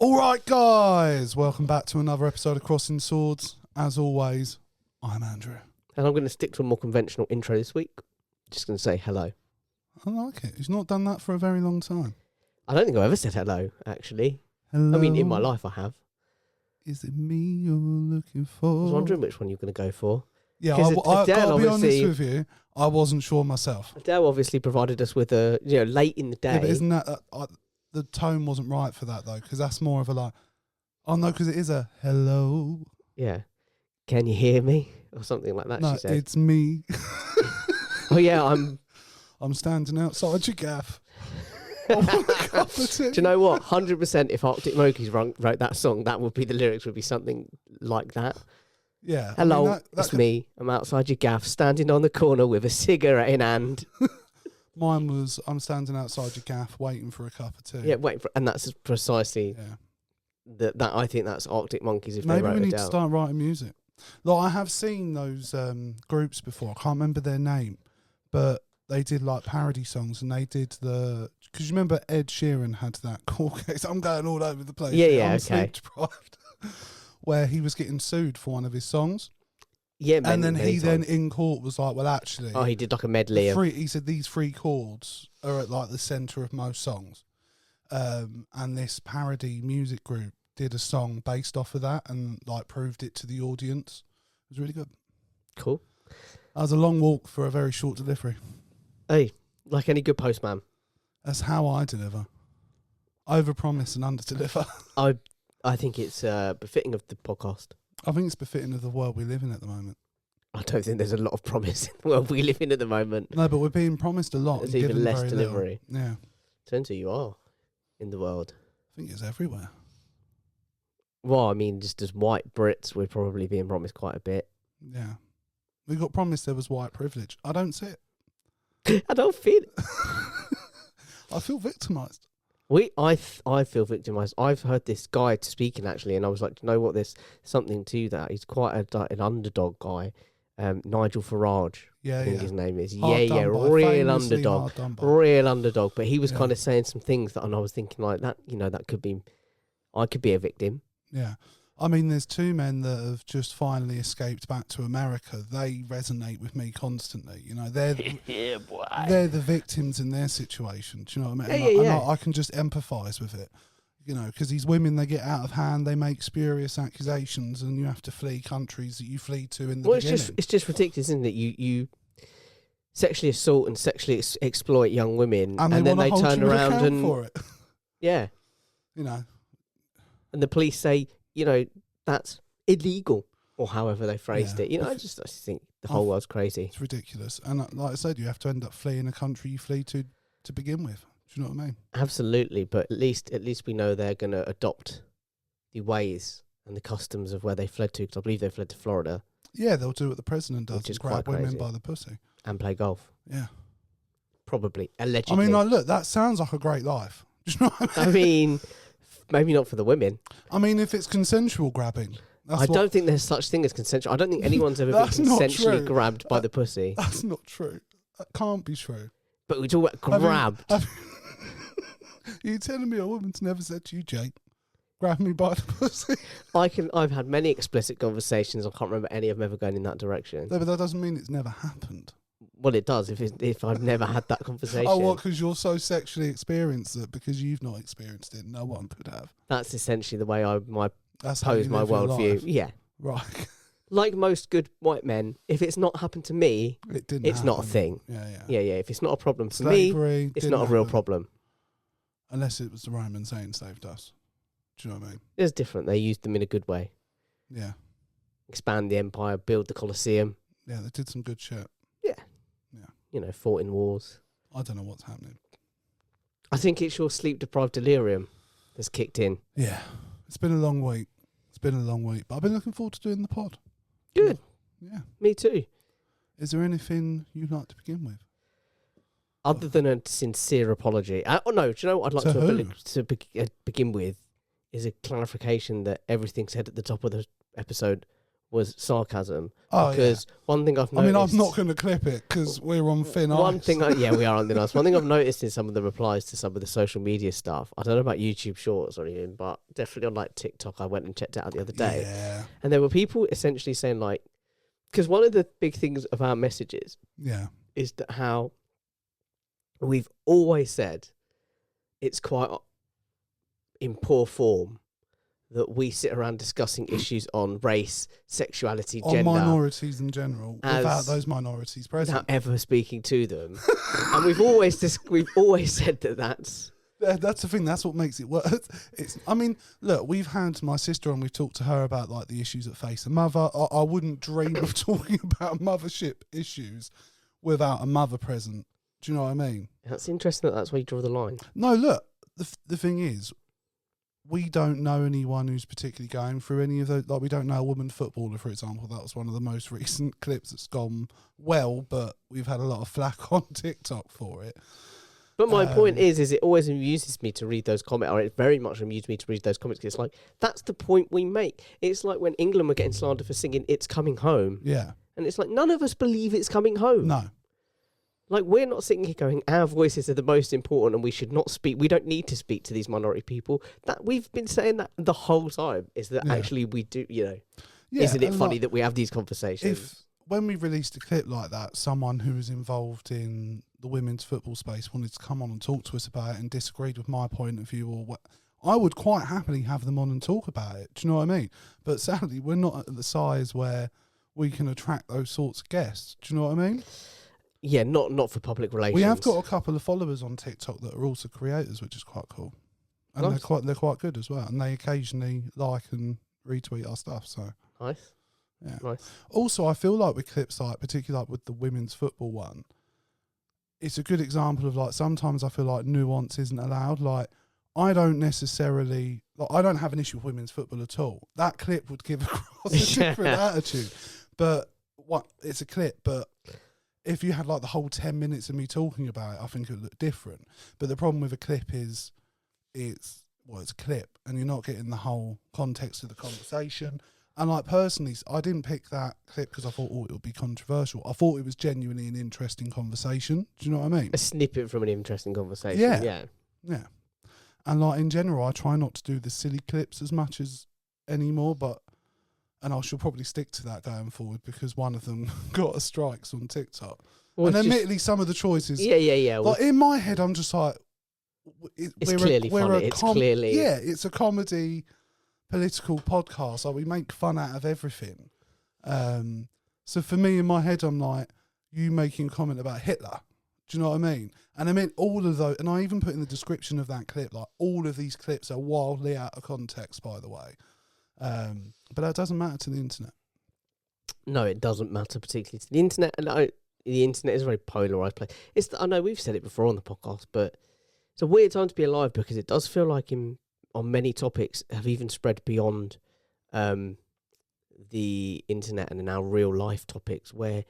All right, guys, welcome back to another episode of Crossing Swords. As always, I'm Andrew. And I'm going to stick to a more conventional intro this week. Just going to say hello. I like it. He's not done that for a very long time. I don't think I've ever said hello, actually. Hello. I mean, in my life I have. Is it me you're looking for? I was wondering which one you're going to go for. Yeah, I gotta be honest with you. I wasn't sure myself. Adele obviously provided us with a, late in the day. Yeah, but isn't that the tone wasn't right for that though? Because that's more of a like, oh no, because it is a hello. Yeah. Can you hear me? Or something like that. No, she said. it's me. Oh yeah, I'm standing outside your gaff. I want a cup of tea. Do you know what? 100% if Arctic Monkeys wrote that song, that would be the lyrics would be something like that. Yeah. Hello, I mean, it's me. I'm outside your gaff, standing on the corner with a cigarette in hand. Mine was, I'm standing outside your gaff, waiting for a cup of tea. Yeah, waiting for, and that's precisely Yeah. that. I think that's Arctic Monkeys if Maybe they wrote we it need down. to start writing music. Like I have seen those groups before. I can't remember their name, but they did like parody songs, and they did because you remember Ed Sheeran had that court case. I'm going all over the place. Yeah, I'm okay. sleep deprived. Where he was getting sued for one of his songs. Yeah, And then many he times. then in court was like, well, actually, he did like a medley of. he said these three chords are at like the centre of most songs, and this parody music group did a song based off of that and like proved it to the audience. It was really good. Cool. That was a long walk for a very short delivery. Hey, like any good postman. That's how I deliver. Overpromise and underdeliver. I think it's befitting of the podcast. I think it's befitting of the world we live in at the moment. I don't think there's a lot of promise in the world we live in at the moment. No, but we're being promised a lot. There's and even given less very delivery. little. Yeah. Turns out you are in the world. I think it's everywhere. Well, I mean, just as white Brits, we're probably being promised quite a bit. Yeah. We got promised there was white privilege. I don't see it. I don't feel it. I feel victimised. I feel victimised. I've heard this guy speaking actually, and I was like, you know what? There's something to that. He's quite an underdog guy. Nigel Farage, Yeah, I think yeah. his name is. Hard done by, Real famously underdog, hard done by. real underdog. But he was Yeah. kind of saying some things that, and I was thinking like that. That could be, I could be a victim. Yeah. I mean, there's two men that have just finally escaped back to America. They resonate with me constantly. They're Yeah, boy. they're the victims in their situation. Do you know what I mean? Yeah, And yeah. I can just empathise with it. Because these women, they get out of hand, they make spurious accusations, and you have to flee countries that you flee to in the beginning. It's just ridiculous, isn't it? You sexually assault and sexually exploit young women, and then they turn around and for it. yeah, And the police say, that's illegal, or however they phrased Yeah. it. I just think the whole world's crazy. It's ridiculous. And like I said, you have to end up fleeing a country you flee to begin with. Do you know what I mean? Absolutely, but at least we know they're going to adopt the ways and the customs of where they fled to. Because I believe they fled to Florida Yeah, they'll do what the president does, Which is and grab quite women crazy. by the pussy. and play golf. Yeah. Probably, allegedly. I mean, look, that sounds like a great life. Do you know what I mean? I mean, maybe not for the women. I mean, if it's consensual grabbing. I don't think there's such thing as consensual. I don't think anyone's ever been That's not consensually true. grabbed by the pussy. That's not true. That can't be true. But we talk about grabbed. You telling me a woman's never said to you, Jake, grab me by the pussy? I've had many explicit conversations. I can't remember any of them ever going in that direction. No, but that doesn't mean it's never happened. Well, it does if I've never had that conversation. Oh, what? Because you're so sexually experienced that because you've not experienced it, no one could have. That's essentially the way That's how pose you my live your worldview. life. Yeah. Right. Like most good white men, if it's not happened to me, It didn't. it's not a happen. thing. Yeah. Yeah. If it's not a problem for me, Slavery it's didn't not a real happen. problem. Unless it was the Romans they enslaved us. Do you know what I mean? It's different. They used them in a good way. Yeah. Expand the empire, build the Colosseum. Yeah, they did some good shit. Fought in wars. I don't know what's happening. I think it's your sleep-deprived delirium that's kicked in. Yeah. It's been a long week. But I've been looking forward to doing the pod. Good. Yeah. Me too. Is there anything you'd like to begin with? Other than a sincere apology. Do you know what I'd like To who? begin with is a clarification that everything said at the top of the episode was sarcasm. Oh, because one thing I've I mean, noticed... I'm not going to clip it because we're on thin ice. One thing, we are on thin ice. One thing I've noticed in some of the replies to some of the social media stuff, I don't know about YouTube Shorts or anything, but definitely on like TikTok, I went and checked it out the other day. Yeah. And there were people essentially saying like, because one of the big things of our messages is that how we've always said it's quite in poor form that we sit around discussing issues on race, sexuality, on gender, minorities in general, without those minorities present, without ever speaking to them. And we've always said that that's the thing. That's what makes it work. I mean, look, we've had my sister and we've talked to her about like the issues that face a mother. I wouldn't dream of talking about mothership issues without a mother present. Do you know what I mean? That's interesting. That's where you draw the line. No, look, the thing is, we don't know anyone who's particularly going through any of those. Like, we don't know a woman footballer, for example. That was one of the most recent clips that's gone well, but we've had a lot of flack on TikTok for it. But my point is it always amuses me to read those comments, or it very much amused me to read those comments, because it's like, that's the point we make. It's like when England were getting slandered for singing It's Coming Home. Yeah. And it's like, none of us believe it's coming home. No. Like, we're not sitting here going, our voices are the most important and we should not speak. We don't need to speak to these minority people. That we've been saying that the whole time, is that actually we do, isn't it funny that we have these conversations? When we released a clip like that, someone who was involved in the women's football space wanted to come on and talk to us about it and disagreed with my point of view, or what, I would quite happily have them on and talk about it. Do you know what I mean? But sadly, we're not at the size where we can attract those sorts of guests. Do you know what I mean? Yeah, not for public relations. We have got a couple of followers on TikTok that are also creators, which is quite cool, and nice. they're quite good as well. And they occasionally like and retweet our stuff. So nice, yeah, nice. Also, I feel like with clips like, particularly like with the women's football one, it's a good example of like, sometimes I feel like nuance isn't allowed. Like, I don't necessarily, like, I don't have an issue with women's football at all. That clip would give across a different attitude, but it's a clip, but if you had like the whole 10 minutes of me talking about it, I think it would look different. But the problem with a clip is it's a clip and you're not getting the whole context of the conversation. And like, personally, I didn't pick that clip because I thought, it would be controversial. I thought it was genuinely an interesting conversation. Do you know what I mean? A snippet from an interesting conversation. Yeah. And like, in general, I try not to do the silly clips as much as anymore, and I shall probably stick to that going forward, because one of them got a strikes on TikTok. Well, and admittedly, some of the choices... Yeah. Like, in my head, I'm just like... It's clearly funny. It's clearly... Yeah, it's a comedy political podcast. Like, we make fun out of everything. So for me, in my head, I'm like, you making a comment about Hitler. Do you know what I mean? And I mean, all of those... And I even put in the description of that clip, like, all of these clips are wildly out of context, by the way. But that doesn't matter to the internet. No, it doesn't matter particularly to the internet. And the internet is a very polarised place. I know we've said it before on the podcast, but it's a weird time to be alive, because it does feel like on many topics have even spread beyond the internet and now real life topics, where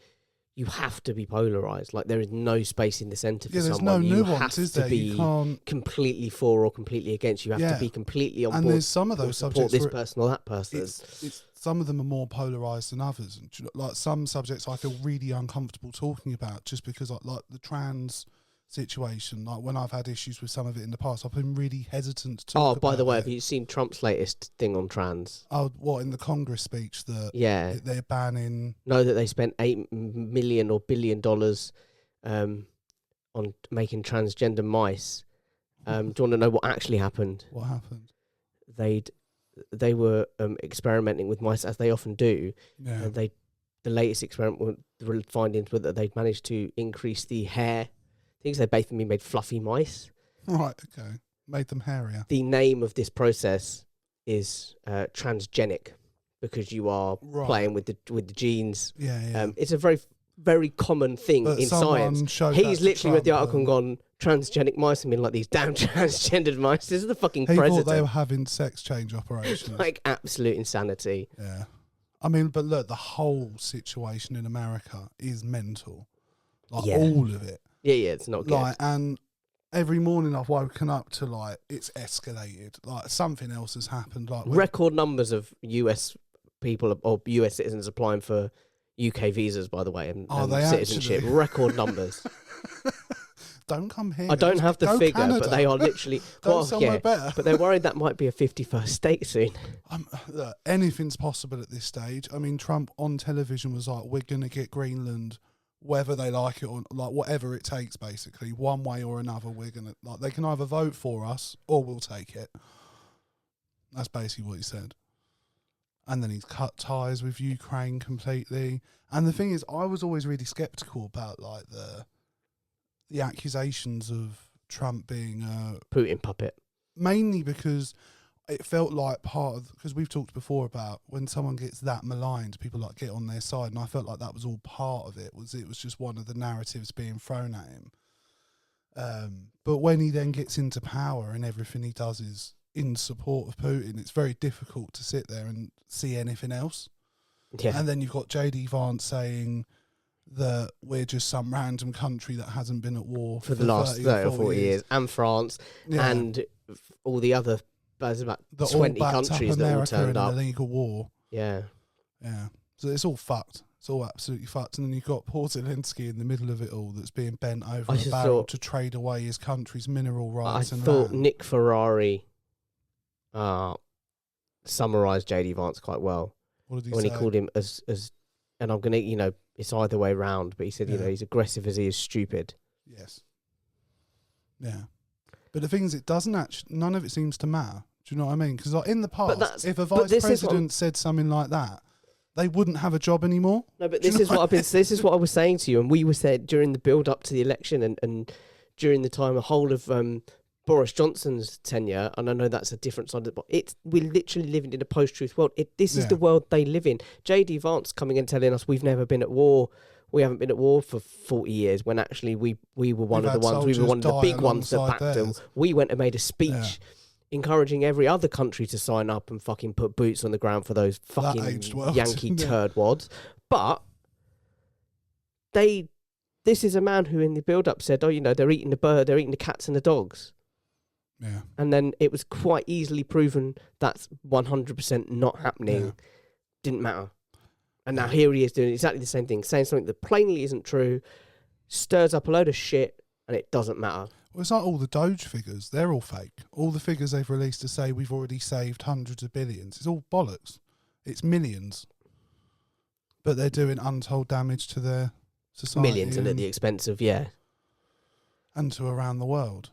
you have to be polarised. Like, there is no space in the centre for someone. There's no nuance, is there? You can't completely for or completely against. You have to be completely on board. And there's some of those subjects, this person or that person. Some of them are more polarised than others. And like, some subjects I feel really uncomfortable talking about, just because like the trans situation. Like, when I've had issues with some of it in the past, I've been really hesitant to talk about it. Oh, by the way, have you seen Trump's latest thing on trans? Oh, what, in the Congress speech that they're banning? No, that they spent $8 million or $1 billion on making transgender mice. Do you want to know what actually happened? What happened? They were experimenting with mice, as they often do. Yeah. And the latest experiment, the findings were that they'd managed to increase the hair. Things they basically made fluffy mice. Right, okay. Made them hairier. The name of this process is transgenic, because you are playing with the genes. Yeah. It's a very, very common thing in science. He's literally read the article and gone, transgenic mice, and been like, these damn transgendered mice. This is the fucking president. He thought they were having sex change operations. Like, absolute insanity. Yeah. I mean, but look, the whole situation in America is mental. Like, all of it. Yeah, it's not good. Like, and every morning I've woken up to, like, it's escalated. Like, something else has happened. Like, record numbers of US people or US citizens applying for UK visas, by the way, and they citizenship. actually? Record numbers. Don't come here. I don't have the figure, Canada. but they are literally... somewhere better. But they're worried that might be a 51st state soon. Look, anything's possible at this stage. I mean, Trump on television was like, we're going to get Greenland, whether they like it or like whatever it takes, basically. One way or another, we're going to... Like, they can either vote for us or we'll take it. That's basically what he said. And then he's cut ties with Ukraine completely. And the thing is, I was always really sceptical about like the accusations of Trump being a Putin puppet. Mainly because it felt like part of, because we've talked before about when someone gets that maligned, people like get on their side, and I felt like that was all part of it. It was just one of the narratives being thrown at him. But when he then gets into power and everything he does is in support of Putin, it's very difficult to sit there and see anything else. Yeah. And then you've got JD Vance saying that we're just some random country that hasn't been at war for the last 30 or 40 years. And France, and all the other, there's about 20 countries that all turned up. In illegal war. Yeah. Yeah. So it's all fucked. It's all absolutely fucked. And then you've got poor Zelensky in the middle of it all that's being bent over a barrel to trade away his country's mineral rights and land. I thought Nick Ferrari summarised JD Vance quite well. What did he when say? He called him as and I'm gonna, it's either way round, but he said, he's aggressive as he is stupid. Yes. Yeah. But the thing is, it doesn't actually, none of it seems to matter. Do you know what I mean? Because like, in the past, if a vice president said something like that, they wouldn't have a job anymore. No, but this is what I was saying to you, and we were said during the build up to the election and during the time, the whole of Boris Johnson's tenure, and I know that's a different side of it, but we're literally living in a post-truth world. This is the world they live in. JD Vance coming and telling us we've never been at war. We haven't been at war for 40 years, when actually we were one of the ones, we were one of the big ones that backed them. We went and made a speech encouraging every other country to sign up and fucking put boots on the ground for those fucking Yankee turd-wads. But this is a man who in the build-up said, they're eating the cats and the dogs. Yeah. And then it was quite easily proven that's 100% not happening. Yeah. Didn't matter. And now here he is doing exactly the same thing, saying something that plainly isn't true, stirs up a load of shit, and it doesn't matter. Well, it's like all the Doge figures. They're all fake. All the figures they've released to say we've already saved hundreds of billions. It's all bollocks. It's millions. But they're doing untold damage to their society. Millions, and at the expense of, and to around the world.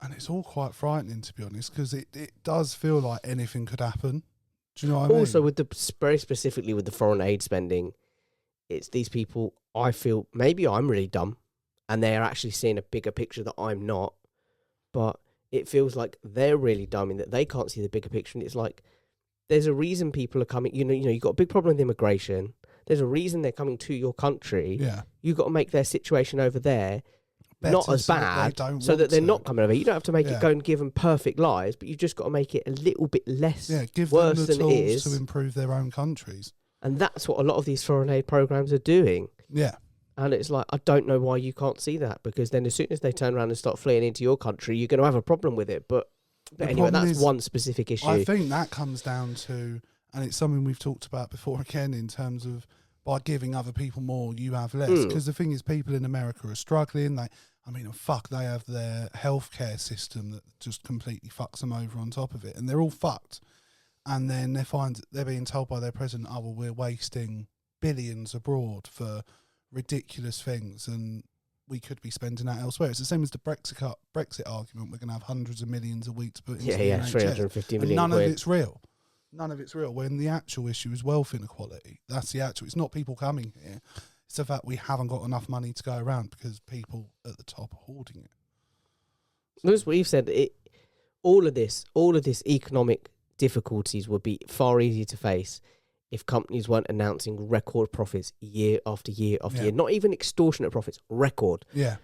And it's all quite frightening, to be honest, because it does feel like anything could happen. Do you know what I mean? Also, very specifically with the foreign aid spending, it's these people, I feel, maybe I'm really dumb, and they're actually seeing a bigger picture that I'm not, but it feels like they're really dumb in that they can't see the bigger picture, and it's like, there's a reason people are coming, you've got a big problem with immigration, there's a reason they're coming to your country, you've got to make their situation over there not as bad, so that they're not coming over. You don't have to make it go and give them perfect lives, but you've just got to make it a little bit less worse than it is, to improve their own countries. And that's what a lot of these foreign aid programs are doing. Yeah. And it's like, I don't know why you can't see that, because then as soon as they turn around and start fleeing into your country, you're going to have a problem with it. But anyway, that's one specific issue. I think that comes down to, and it's something we've talked about before again, in terms of by giving other people more, you have less. Because the thing is, people in America are struggling. They have their healthcare system that just completely fucks them over on top of it, and they're all fucked. And then they're being told by their president, "Oh, well, we're wasting billions abroad for ridiculous things, and we could be spending that elsewhere." It's the same as the Brexit argument. We're going to have hundreds of millions a week to put into the NHS. 350 million. And none of it's real. None of it's real. When the actual issue is wealth inequality. That's the actual. It's not people coming here. It's the fact we haven't got enough money to go around because people at the top are hoarding it. As we've said, all of this economic difficulties would be far easier to face if companies weren't announcing record profits year after year after year. Not even extortionate profits, record. Yeah.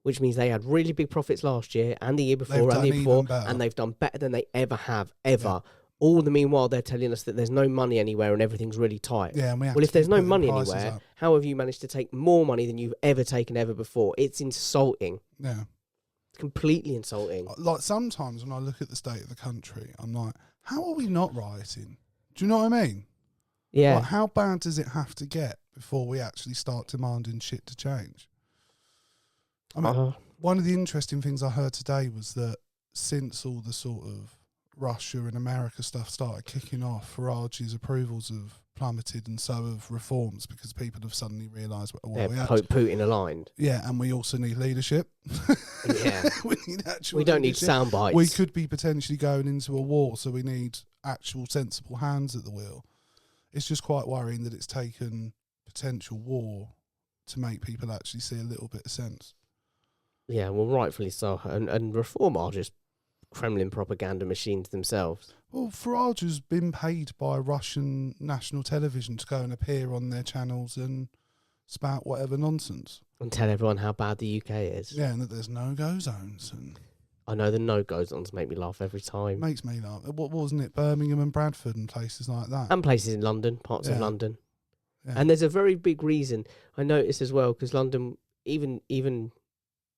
Which means they had really big profits last year and the year before and the year before, and they've done better than they ever have, ever. Yeah. All the meanwhile, they're telling us that there's no money anywhere and everything's really tight. Yeah, and if there's no money anywhere, how have you managed to take more money than you've ever taken ever before? It's insulting. Yeah. It's completely insulting. Like, sometimes when I look at the state of the country, I'm like, how are we not rioting? Do you know what I mean? Yeah. Like, how bad does it have to get before we actually start demanding shit to change? I mean, one of the interesting things I heard today was that since all the sort of Russia and America stuff started kicking off, Farage's approvals have plummeted, and so have reforms, because people have suddenly realised Putin aligned. Yeah, and we also need leadership. Yeah, we need actual. We don't leadership. need sound bites. We could be potentially going into a war, so we need actual sensible hands at the wheel. It's just quite worrying that it's taken potential war to make people actually see a little bit of sense. Yeah, well, rightfully so. And reform are just Kremlin propaganda machines themselves. Well, Farage has been paid by Russian national television to go and appear on their channels and spout whatever nonsense. And tell everyone how bad the UK is. Yeah, and that there's no-go zones. And I know the no-go zones make me laugh every time. Makes me laugh. What wasn't it? Birmingham and Bradford and places like that. And places in London, parts of London. Yeah. And there's a very big reason. I noticed as well, because London, even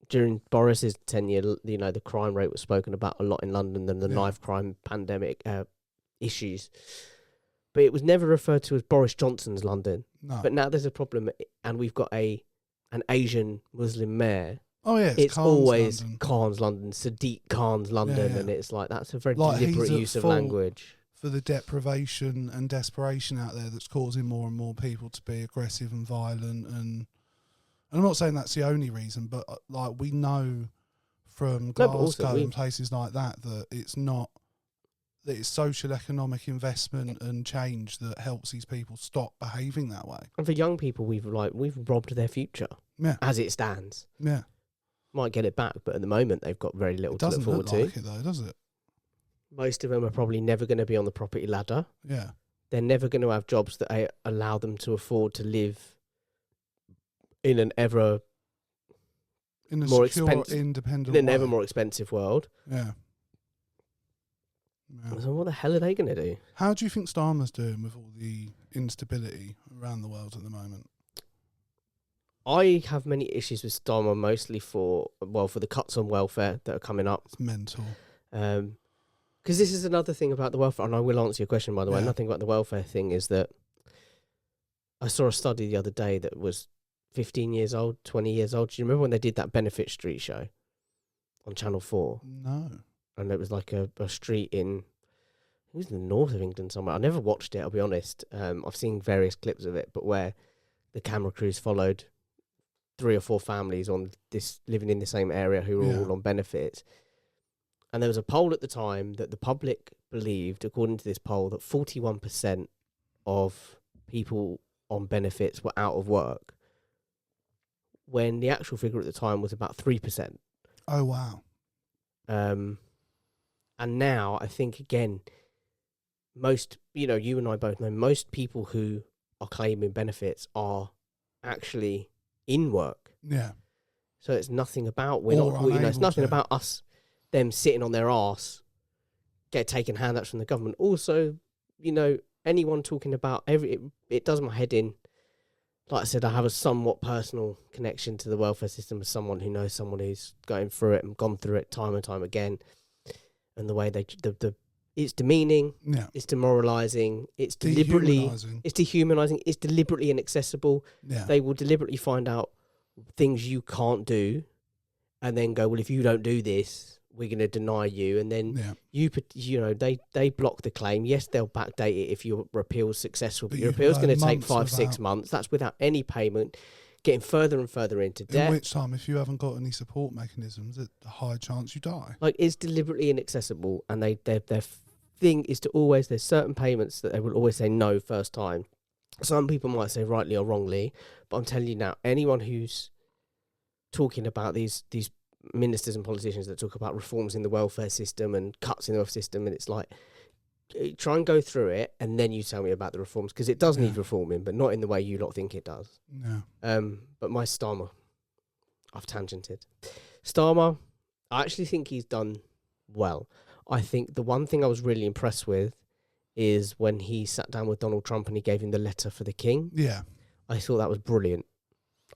during Boris's tenure, you know, the crime rate was spoken about a lot in London than the knife crime pandemic issues. But it was never referred to as Boris Johnson's London. No. But now there's a problem, and we've got an Asian Muslim mayor. Oh yeah, it's Khan's always London. Khan's London, Sadiq Khan's London, and it's like that's a very deliberate use of language. For the deprivation and desperation out there that's causing more and more people to be aggressive and violent, and I'm not saying that's the only reason, but like we know from Glasgow and places like that it's not, that it's social economic investment and change that helps these people stop behaving that way. And for young people, we've robbed their future. Yeah, as it stands. Yeah, might get it back, but at the moment they've got very little to look forward to. It doesn't look like it though, does it? Most of them are probably never going to be on the property ladder. Yeah. They're never going to have jobs that allow them to afford to live in an ever more expensive, independent, in an ever more expensive world. Yeah. So what the hell are they going to do? How do you think Starmer's doing with all the instability around the world at the moment? I have many issues with Starmer, mostly for the cuts on welfare that are coming up. It's mental. Because this is another thing about the welfare, and I will answer your question, by the way. Nothing about the welfare thing is that I saw a study the other day that was 15 years old, 20 years old. Do you remember when they did that Benefit Street show on Channel 4? No. And it was like a street it was in the north of England somewhere. I never watched it, I'll be honest. I've seen various clips of it, but where the camera crews followed 3 or 4 families living in the same area who were all on benefits. And there was a poll at the time that the public believed, according to this poll, that 41% of people on benefits were out of work, when the actual figure at the time was about 3%. Oh, wow. And now, I think, again, most, you and I both know, most people who are claiming benefits are actually in work. Yeah. So it's nothing about, it's nothing about us, them sitting on their arse, get taking handouts from the government. Also, anyone talking about it does my head in. Like I said, I have a somewhat personal connection to the welfare system as someone who knows someone who's going through it and gone through it time and time again. And the way it's demeaning, it's demoralising, it's dehumanising, it's deliberately inaccessible. Yeah. They will deliberately find out things you can't do, and then go, well, if you don't do this, we're going to deny you. And then they block the claim. Yes, they'll backdate it if your appeal's successful, but your appeal's going to take 5-6 months. That's without any payment, getting further and further into debt. In which time, if you haven't got any support mechanisms, there's a high chance you die. Like, it's deliberately inaccessible, and their thing is to always, there's certain payments that they will always say no first time. Some people might say rightly or wrongly, but I'm telling you now, anyone who's talking about these ministers and politicians that talk about reforms in the welfare system and cuts in the welfare system, and it's like, try and go through it, and then you tell me about the reforms, because it does need reforming, but not in the way you lot think it does. No. But my Starmer, I've tangented. Starmer, I actually think he's done well. I think the one thing I was really impressed with is when he sat down with Donald Trump and he gave him the letter for the king. Yeah. I thought that was brilliant.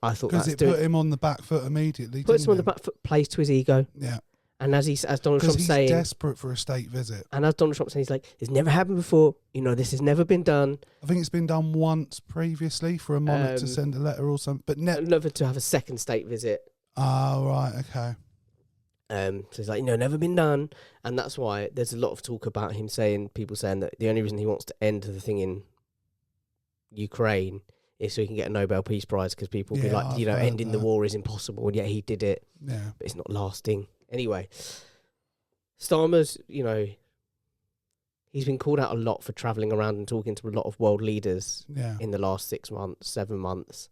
I thought because it put him on the back foot immediately. Puts him on the back foot, plays to his ego. Yeah. And as Donald Trump's saying, he's desperate for a state visit. And as Donald Trump's saying, he's like, "It's never happened before. This has never been done." I think it's been done once previously for a monarch to send a letter or something, but never to have a second state visit. Oh, right, okay. So he's like, never been done, and that's why there's a lot of talk about him people saying that the only reason he wants to end the thing in Ukraine is so he can get a Nobel Peace Prize, because people will be like, ending the war is impossible, and yet he did it. Yeah, but it's not lasting. Anyway, Starmer's, he's been called out a lot for travelling around and talking to a lot of world leaders in the last 6 months, 7 months.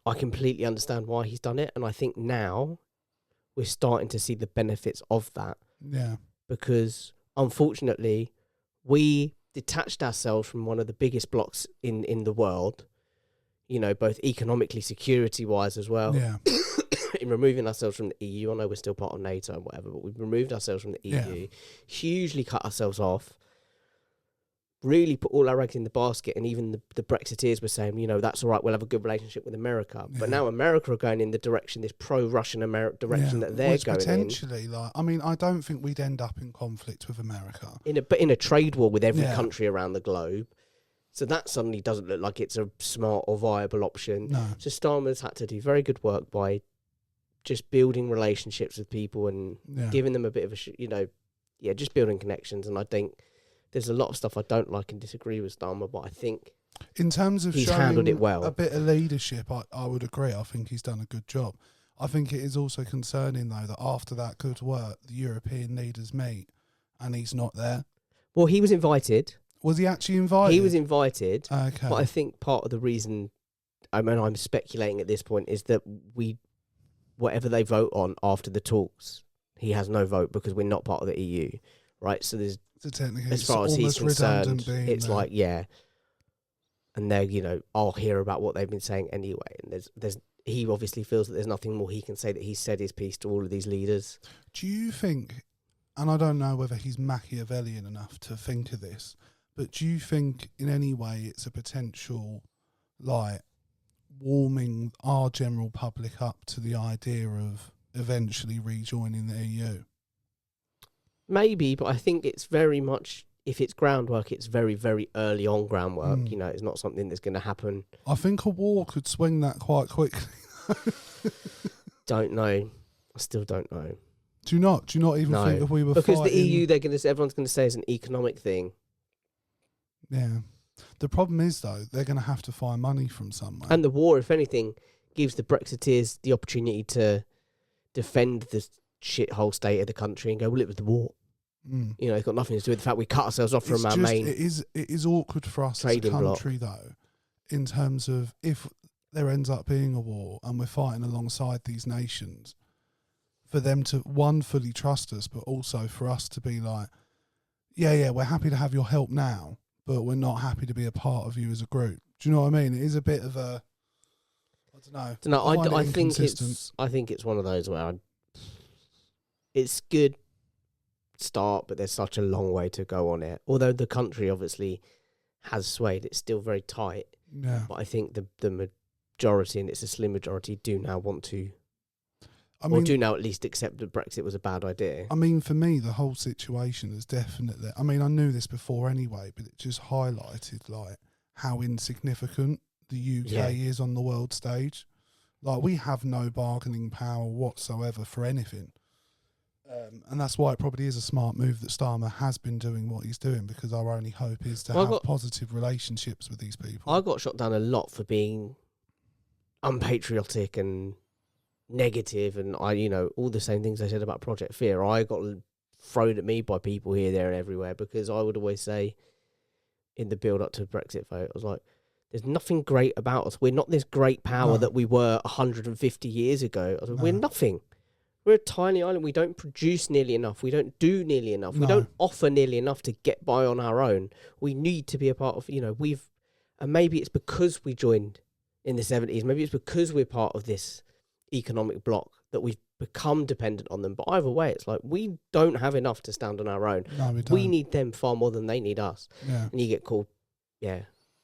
I completely understand why he's done it, and I think now we're starting to see the benefits of that. Yeah. Because, unfortunately, we detached ourselves from one of the biggest blocks in the world, both economically, security-wise as well. Yeah. In removing ourselves from the EU. I know we're still part of NATO and whatever, but we've removed ourselves from the EU, hugely cut ourselves off, really put all our eggs in the basket, and even the Brexiteers were saying, that's all right, we'll have a good relationship with America. But now America are going in the direction, this pro-Russian direction that they're going potentially, in. I don't think we'd end up in conflict with America. But in a trade war with every country around the globe. So that suddenly doesn't look like it's a smart or viable option. No. So Starmer's had to do very good work by just building relationships with people and giving them a bit of just building connections. And I think there's a lot of stuff I don't like and disagree with Starmer, but I think in terms of he's handled it well. A bit of leadership, I would agree. I think he's done a good job. I think it is also concerning, though, that after that good work, the European leaders meet and he's not there. Well, he was invited. Was he actually invited? He was invited. Okay. But I think part of the reason, I'm speculating at this point, is that whatever they vote on after the talks, he has no vote because we're not part of the EU, right? So there's, as far as he's concerned, it's there. And they're, I'll hear about what they've been saying anyway. And he obviously feels that there's nothing more he can say, that he's said his piece to all of these leaders. Do you think, and I don't know whether he's Machiavellian enough to think of this, but do you think in any way it's a potential, warming our general public up to the idea of eventually rejoining the EU? Maybe, but I think it's very much, if it's groundwork, it's very, very early on groundwork. It's not something that's going to happen. I think a war could swing that quite quickly. Don't know. I still don't know. Do you not? Do you not even think if we were because fighting... the EU, everyone's going to say it's an economic thing. Yeah. The problem is, though, they're going to have to find money from somewhere. And the war, if anything, gives the Brexiteers the opportunity to defend the shithole state of the country and go, well, it was the war. It's got nothing to do with the fact we cut ourselves off from our main. It is awkward for us as a country, though, in terms of if there ends up being a war and we're fighting alongside these nations, for them to, one, fully trust us, but also for us to be like, we're happy to have your help now, but we're not happy to be a part of you as a group. Do you know what I mean? It is a bit of a, I don't know. I think it's one of those where it's good start, but there's such a long way to go on it. Although the country obviously has swayed, it's still very tight. Yeah. But I think the majority, and it's a slim majority, do now want to, do now at least accept that Brexit was a bad idea. I mean, for me, the whole situation is definitely, I knew this before anyway, but it just highlighted how insignificant the UK is on the world stage. We have no bargaining power whatsoever for anything. And that's why it probably is a smart move that Starmer has been doing what he's doing, because our only hope is to have positive relationships with these people. I got shot down a lot for being unpatriotic and negative, and all the same things I said about Project Fear. I got thrown at me by people here, there, and everywhere, because I would always say in the build up to Brexit vote, I was like, there's nothing great about us. We're not this great power that we were 150 years ago. I was like, we're nothing. We're a tiny island. We don't produce nearly enough. We don't do nearly enough. We don't offer nearly enough to get by on our own. We need to be a part of, and maybe it's because we joined in the 70s. Maybe it's because we're part of this economic bloc that we've become dependent on them. But either way, it's like, we don't have enough to stand on our own. No, we don't. We need them far more than they need us. Yeah. And you get called,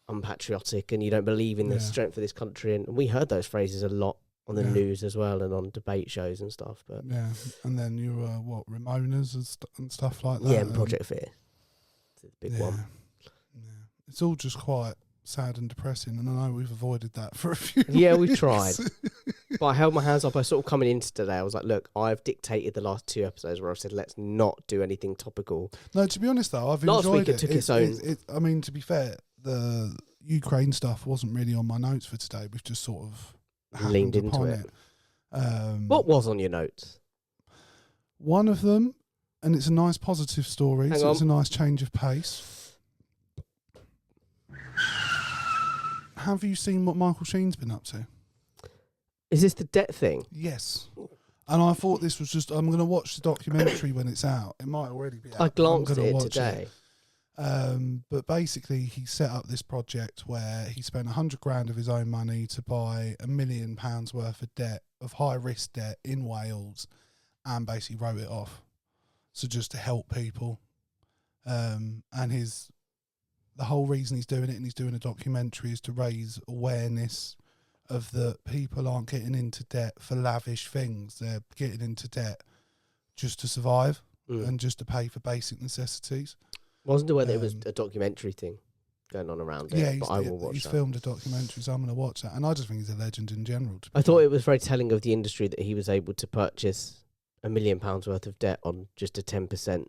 unpatriotic, and you don't believe in the strength of this country. And we heard those phrases a lot on the news as well and on debate shows and stuff. But and then you were Ramonas and stuff like that. Yeah, and Project Fear, the big one. Yeah, it's all just quite sad and depressing, and I know we've avoided that for a few. Yeah, weeks. we tried, but I held my hands up. I sort of coming into today, I was like, look, I've dictated the last 2 episodes where I've said let's not do anything topical. No, to be honest though, I've last enjoyed week it took its own. I mean, to be fair, the Ukraine stuff wasn't really on my notes for today. We've just sort of leaned into it. What was on your notes? One of them, and it's a nice positive story, so it's a nice change of pace. Have you seen what Michael Sheen's been up to? Is this the debt thing? Yes. And I thought this was just, I'm going to watch the documentary when it's out. It might already be out. I glanced at it today. But basically, he set up this project where he spent 100 grand of his own money to buy £1 million worth of debt, of high risk debt in Wales, and basically wrote it off. So just to help people. And the whole reason he's doing it, and he's doing a documentary, is to raise awareness of that people aren't getting into debt for lavish things. They're getting into debt just to survive and just to pay for basic necessities. Wasn't aware there was a documentary thing going on around it. Yeah, but I will watch he's that. Filmed a documentary, so I'm going to watch that. And I just think he's a legend in general. I thought it was very telling of the industry that he was able to purchase £1 million worth of debt on just a 10%.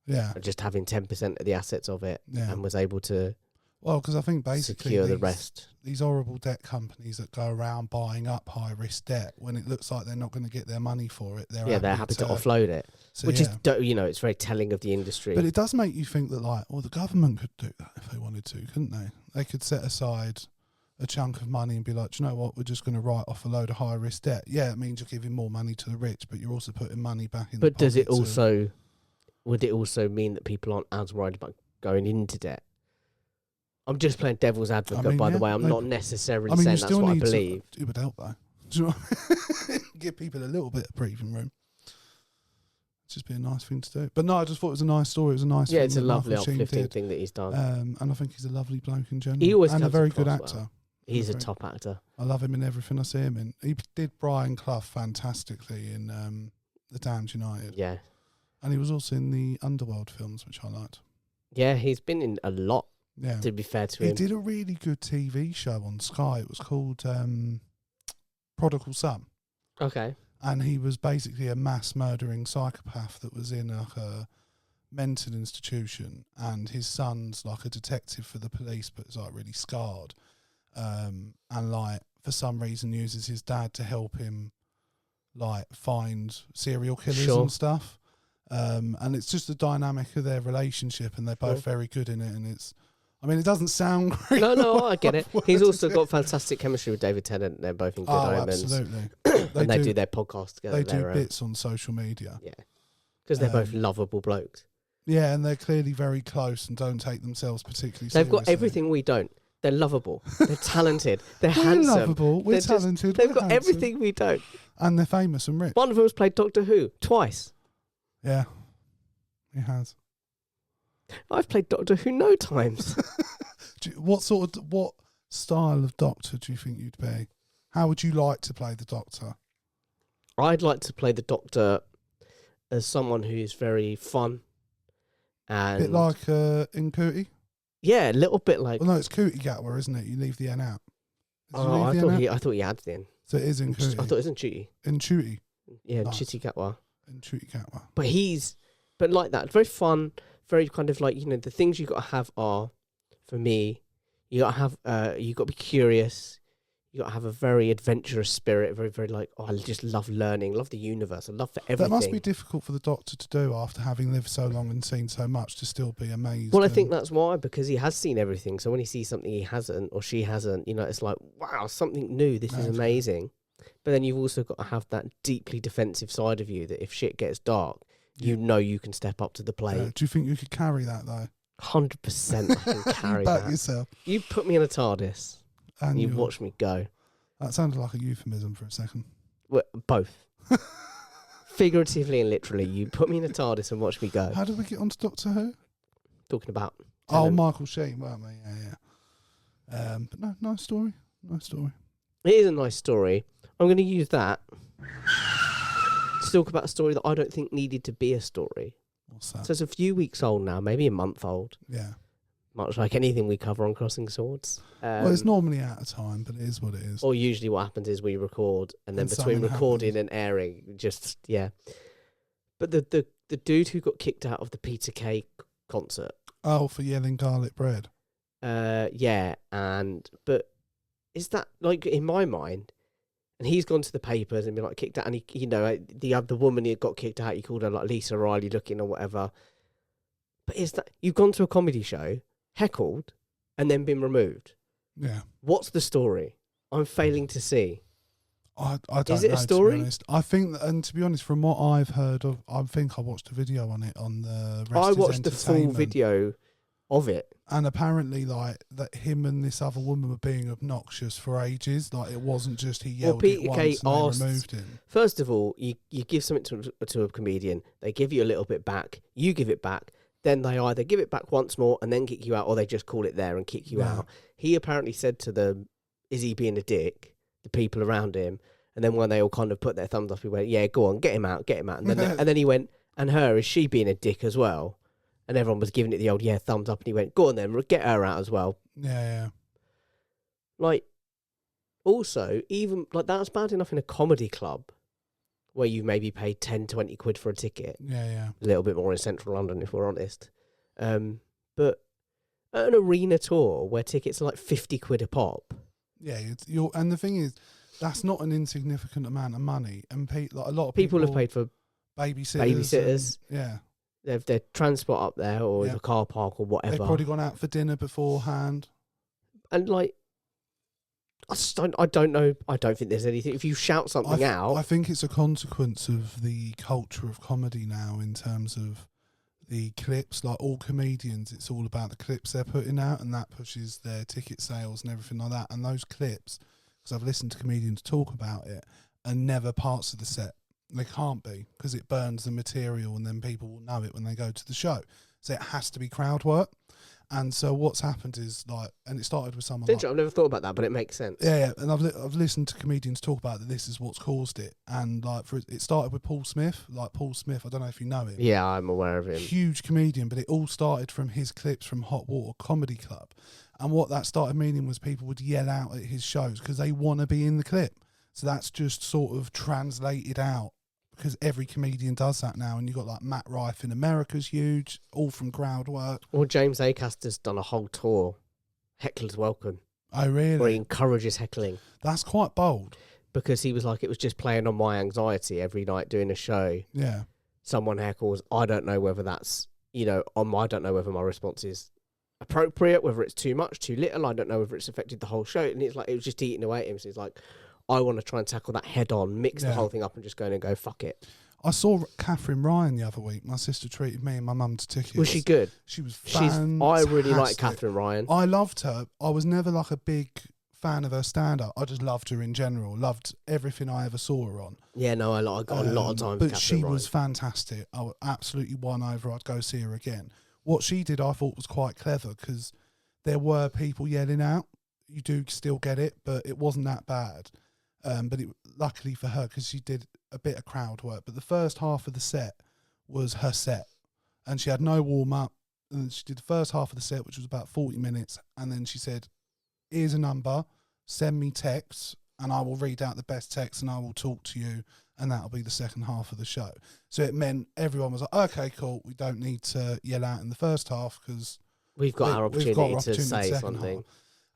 Yeah. Just having 10% of the assets of it, and was able to because I think basically secure the rest. These horrible debt companies that go around buying up high risk debt when it looks like they're not going to get their money for it, they're happy to offload it, so which is it's very telling of the industry. But it does make you think that the government could do that if they wanted to, couldn't they? They could set aside a chunk of money and be like, do you know what, we're just going to write off a load of high risk debt. Yeah, it means you're giving more money to the rich, but you're also putting money back in. But does it also? Would it also mean that people aren't as worried about going into debt? I'm just playing devil's advocate, by the way. I'm not necessarily saying that's what I believe. It would help, though. Do you know give people a little bit of breathing room. It'd just be a nice thing to do. But no, I just thought it was a nice story. It was a nice thing. Yeah, it's a lovely, uplifting thing that he's done. And I think he's a lovely bloke in general. He always and a very good actor. Well. He's a top actor. I love him in everything I see him in. He did Brian Clough fantastically in The Damned United. Yeah. And he was also in the Underworld films, which I liked. Yeah, he's been in a lot, to be fair to him. He did a really good TV show on Sky. It was called Prodigal Son. Okay. And he was basically a mass murdering psychopath that was in a mental institution, and his son's like a detective for the police, but is like really scarred. And like for some reason uses his dad to help him like find serial killers and stuff. And it's just the dynamic of their relationship, and they're both very good in it. And it doesn't sound great. No, I get it. He's also got fantastic chemistry with David Tennant. They're both in Good Omens. Absolutely. And they do their podcast together. They do bits on social media. Yeah. Because they're both lovable blokes. Yeah, and they're clearly very close and don't take themselves particularly seriously. They've got everything we don't. They're lovable. They're talented. They're handsome. We're lovable. We're talented. They've got everything we don't. And they're famous and rich. One of them has played Doctor Who twice. Yeah, he has. I've played Doctor Who no times. What style of Doctor do you think you'd be? How would you like to play the Doctor? I'd like to play the Doctor as someone who is very fun. And a bit like in Cootie? Yeah, a little bit like... Well, no, it's Cootie Gatwa, isn't it? You leave the N out. I thought he had the N. So it is in Cootie. I thought it was in Chuti. In Chuti? Yeah, nice. Chitty Gatwa. In Chuti Gatwa. But like that, very fun, very kind of like, the things you got to have are, for me, you got to be curious. You got to have a very adventurous spirit, very, very like, I just love learning, love the universe, I love for everything. That must be difficult for the Doctor to do after having lived so long and seen so much, to still be amazed. Well, I think that's why, because he has seen everything. So when he sees something he hasn't, or she hasn't, it's like, wow, something new, this is amazing. But then you've also got to have that deeply defensive side of you that if shit gets dark, you can step up to the plate. Do you think you could carry that, though? 100% I can carry that. Yourself. You put me in a TARDIS and you watch me go. That sounded like a euphemism for a second. Well, both. Figuratively and literally, you put me in a TARDIS and watch me go. How did we get onto Doctor Who? Talking about... Michael Sheen, weren't we? Yeah. But no, nice story. Nice story. It is a nice story. I'm going to use that to talk about a story that I don't think needed to be a story. What's that? So it's a few weeks old now, maybe a month old. Yeah. Much like anything we cover on Crossing Swords. Well, it's normally out of time, but it is what it is. Or usually what happens is we record, and then between recording and airing, just, yeah. But the dude who got kicked out of the Peter Kay concert. Oh, for yelling garlic bread. Yeah, but is that, like, in my mind, and he's gone to the papers and been, like, kicked out, and the woman who got kicked out, he called her, like, Lisa Riley looking or whatever. But is that, you've gone to a comedy show, heckled, and then been removed. Yeah. What's the story? I'm failing to see. I don't know. Is it a story? To be honest. I think, and to be honest, from what I've heard of, I think I watched a video on it on the. I watched the full video of it, and apparently, like that, him and this other woman were being obnoxious for ages. Like it wasn't just he yelled it once and they removed him. First of all, you give something to a comedian, they give you a little bit back, you give it back. Then they either give it back once more and then kick you out, or they just call it there and kick you out. He apparently said to them, "Is he being a dick?" The people around him, and then when they all kind of put their thumbs up, he went, "Yeah, go on, get him out." And then he went, "And her, is she being a dick as well?" And everyone was giving it the old thumbs up, and he went, "Go on then, get her out as well." Yeah. Like, also, even like that's bad enough in a comedy club, where you maybe paid 10, 20 quid for a ticket. Yeah. A little bit more in central London, if we're honest. But at an arena tour where tickets are like 50 quid a pop. Yeah, and the thing is, that's not an insignificant amount of money. And like a lot of people have paid for babysitters. Their transport up there or the car park or whatever. They've probably gone out for dinner beforehand. And like, I don't know. I don't think there's anything. If you shout something out, I think it's a consequence of the culture of comedy now. In terms of the clips, like all comedians, it's all about the clips they're putting out, and that pushes their ticket sales and everything like that. And those clips, because I've listened to comedians talk about it, are never parts of the set. They can't be, because it burns the material, and then people will know it when they go to the show. So it has to be crowd work. And so what's happened is, like, and it started with someone. I've never thought about that, but it makes sense. Yeah. And I've listened to comedians talk about that. This is what's caused it. And like, it started with Paul Smith. Like Paul Smith, I don't know if you know him. Yeah, I'm aware of him. Huge comedian, but it all started from his clips from Hot Water Comedy Club. And what that started meaning was people would yell out at his shows because they want to be in the clip. So that's just sort of translated out, because every comedian does that now. And you've got like Matt Rife in America's huge, all from crowd work. Well, James Acaster's done a whole tour, Heckler's Welcome. Oh, really? Where he encourages heckling. That's quite bold. Because he was like, it was just playing on my anxiety every night doing a show. Yeah. Someone heckles. I don't know whether that's, I don't know whether my response is appropriate, whether it's too much, too little. I don't know whether it's affected the whole show. And it's like, it was just eating away at him. So he's like, I want to try and tackle that head on, mix the whole thing up and just go in and go, fuck it. I saw Catherine Ryan the other week. My sister treated me and my mum to tickets. Was she good? She was fantastic. I really like Catherine Ryan. I loved her. I was never like a big fan of her stand-up. I just loved her in general. Loved everything I ever saw her on. Yeah, no, I got a lot of time with Catherine Ryan. But she was fantastic. I absolutely won over. I'd go see her again. What she did I thought was quite clever, because there were people yelling out. You do still get it, but it wasn't that bad. But luckily for her, because she did a bit of crowd work. But the first half of the set was her set, and she had no warm up. And she did the first half of the set, which was about 40 minutes, and then she said, "Here's a number. Send me texts, and I will read out the best text, and I will talk to you, and that'll be the second half of the show." So it meant everyone was like, "Okay, cool. We don't need to yell out in the first half because we've got our opportunity to say something."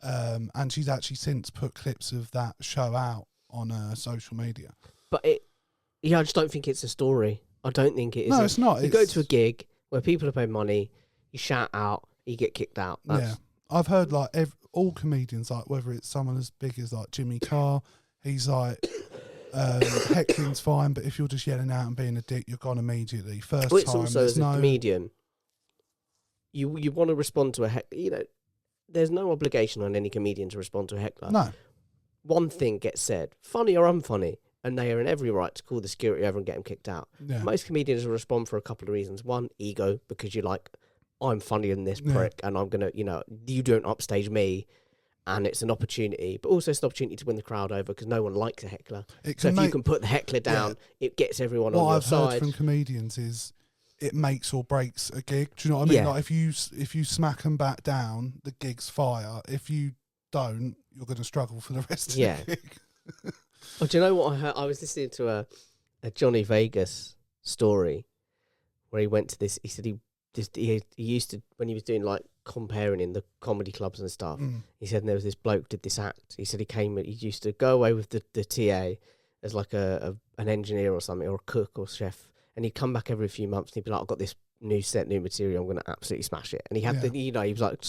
And she's actually since put clips of that show out on social media. But I just don't think it's a story. I don't think it is. No, it's not. You go to a gig where people have paid money, you shout out, you get kicked out. Yeah. I've heard like all comedians, like whether it's someone as big as like Jimmy Carr, he's like, heckling's fine, but if you're just yelling out and being a dick, you're gone immediately. First it's time, also as a comedian, you want to respond to a heckler. There's no obligation on any comedian to respond to a heckler. No. One thing gets said, funny or unfunny, and they are in every right to call the security over and get them kicked out. Yeah. Most comedians will respond for a couple of reasons. One, ego, because you're like, I'm funnier than this prick, and I'm going to, you don't upstage me. and it's an opportunity, but also it's an opportunity to win the crowd over because no one likes a heckler. So if you can put the heckler down, it gets everyone on your side. What I've heard from comedians is it makes or breaks a gig. Do you know what I mean? Yeah. Like if you smack them back down, the gig's fire. If you don't, you're going to struggle for the rest of the gig. Oh, do you know what I heard? I was listening to a Johnny Vegas story where he went to this. He said he used to, when he was doing like comparing in the comedy clubs and stuff. He said there was this bloke did this act. He said he used to go away with the TA as like an engineer or something, or a cook or chef, and he'd come back every few months and he'd be like, I've got this new set, new material, I'm going to absolutely smash it. And he had he was like,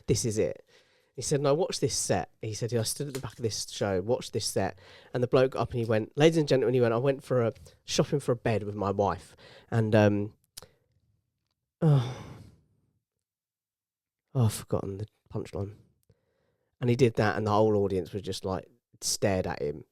this is it. He said, no, watch this set. He said, I stood at the back of this show, watched this set, and the bloke got up and he went, ladies and gentlemen, I went for shopping for a bed with my wife, and I've forgotten the punchline. And he did that, and the whole audience was just like stared at him.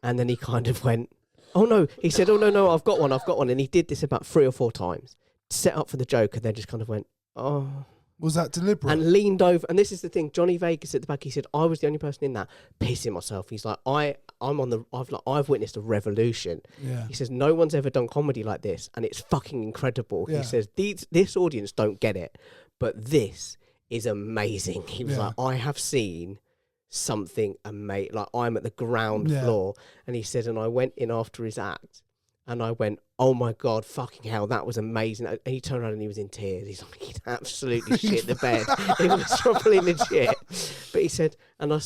And then he kind of went, oh no, he said, oh no, I've got one. And he did this about 3 or 4 times, set up for the joke, and then just kind of went, oh. Was that deliberate? And leaned over, and this is the thing, Johnny Vegas at the back, he said, I was the only person in that, pissing myself. He's like, I've witnessed a revolution. Yeah. He says, no one's ever done comedy like this, and it's fucking incredible. Yeah. He says, this audience don't get it, but this is amazing. He was like, I have seen something amazing. Like, I'm at the ground floor. And he said, and I went in after his act, and I went, oh my God, fucking hell, that was amazing. And he turned around and he was in tears. He's like, he'd absolutely shit the bed. It was probably legit. But he said, and I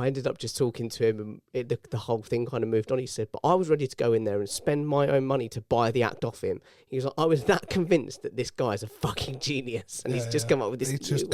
ended up just talking to him, and the whole thing kind of moved on. He said, but I was ready to go in there and spend my own money to buy the act off him. He was like, I was that convinced that this guy's a fucking genius. And he's just come up with this. He just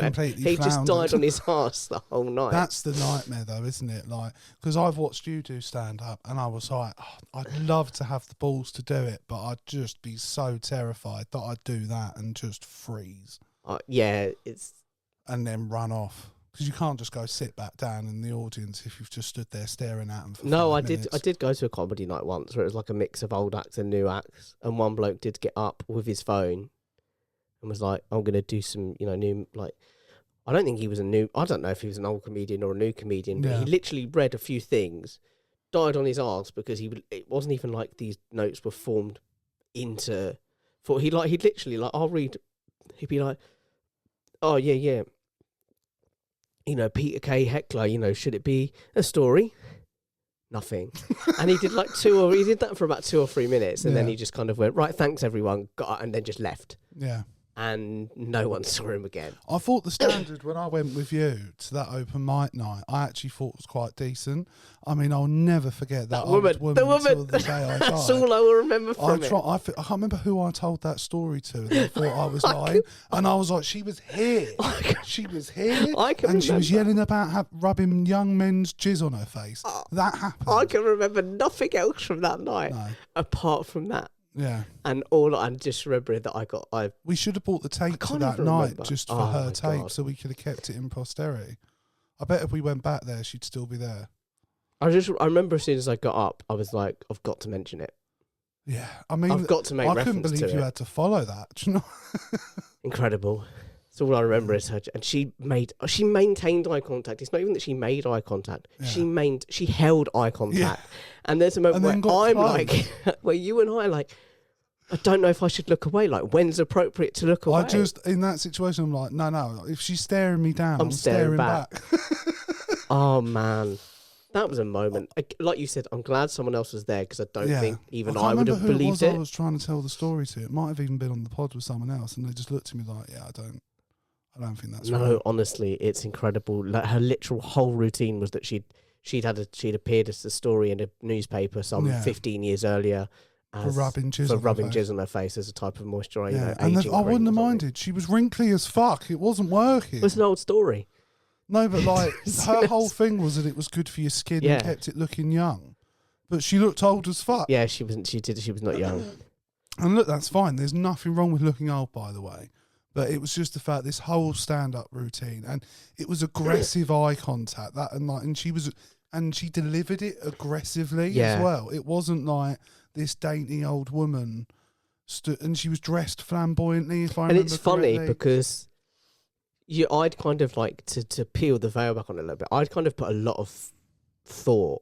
died on his arse the whole night. That's the nightmare though, isn't it? Like, because I've watched you do stand up, and I was like, I'd love to have the balls to do it, but I'd just be so terrified that I'd do that and just freeze. And then run off. Because you can't just go sit back down in the audience if you've just stood there staring at them for 5 minutes. I did go to a comedy night once where it was like a mix of old acts and new acts, and one bloke did get up with his phone and was like, I'm going to do some, new, like, I don't think he was I don't know if he was an old comedian or a new comedian, but he literally read a few things, died on his arse because it wasn't even like these notes were formed into, he'd literally, like, he'd be like, oh yeah, Peter Kay heckler, should it be a story? Nothing. And he did he did that for about 2 or 3 minutes, and then he just kind of went, right, thanks everyone, and then just left. Yeah. And no one saw him again. I thought the standard when I went with you to that open mic night, I actually thought was quite decent. I mean, I'll never forget that old woman until the day I died. That's all I will remember from it. I can't remember who I told that story to. And they thought I was lying. And I was like, she was here. She was here. And she was yelling about rubbing young men's jizz on her face. That happened. I can remember nothing else from that night apart from that. Yeah. And I just remember that we should have bought the tape to that night just for her tape, so we could have kept it in posterity. I bet if we went back there, she'd still be there. I remember as soon as I got up, I was like, I've got to mention it. Yeah. I mean, I've got to make reference to it. I couldn't believe you had to follow that. Do you know? Incredible. So all I remember is her, and she maintained eye contact. It's not even that she made eye contact. Yeah. She held eye contact. Yeah. And there's a moment where I'm like, where you and I like, I don't know if I should look away. Like, when's appropriate to look away? In that situation, I'm like, no. If she's staring me down, I'm staring back. Oh, man. That was a moment. Like you said, I'm glad someone else was there because I don't think even I would have believed it. I was trying to tell the story to. It might have even been on the pod with someone else, and they just looked at me like, I don't think that's right. No, honestly, it's incredible. Like, her literal whole routine was that she'd appeared as the story in a newspaper 15 years earlier. For rubbing jizz on her face as a type of moisturiser. Yeah. And I wouldn't have minded. She was wrinkly as fuck. It wasn't working. It was an old story. No, but like her whole thing was that it was good for your skin and kept it looking young. But she looked old as fuck. Yeah, she was not young. And look, that's fine. There's nothing wrong with looking old, by the way. But it was just the fact, this whole stand-up routine, and it was aggressive eye contact. And she delivered it aggressively as well. It wasn't like this dainty old woman and she was dressed flamboyantly, if I remember correctly. And it's funny because I'd kind of like to peel the veil back on it a little bit. I'd kind of put a lot of thought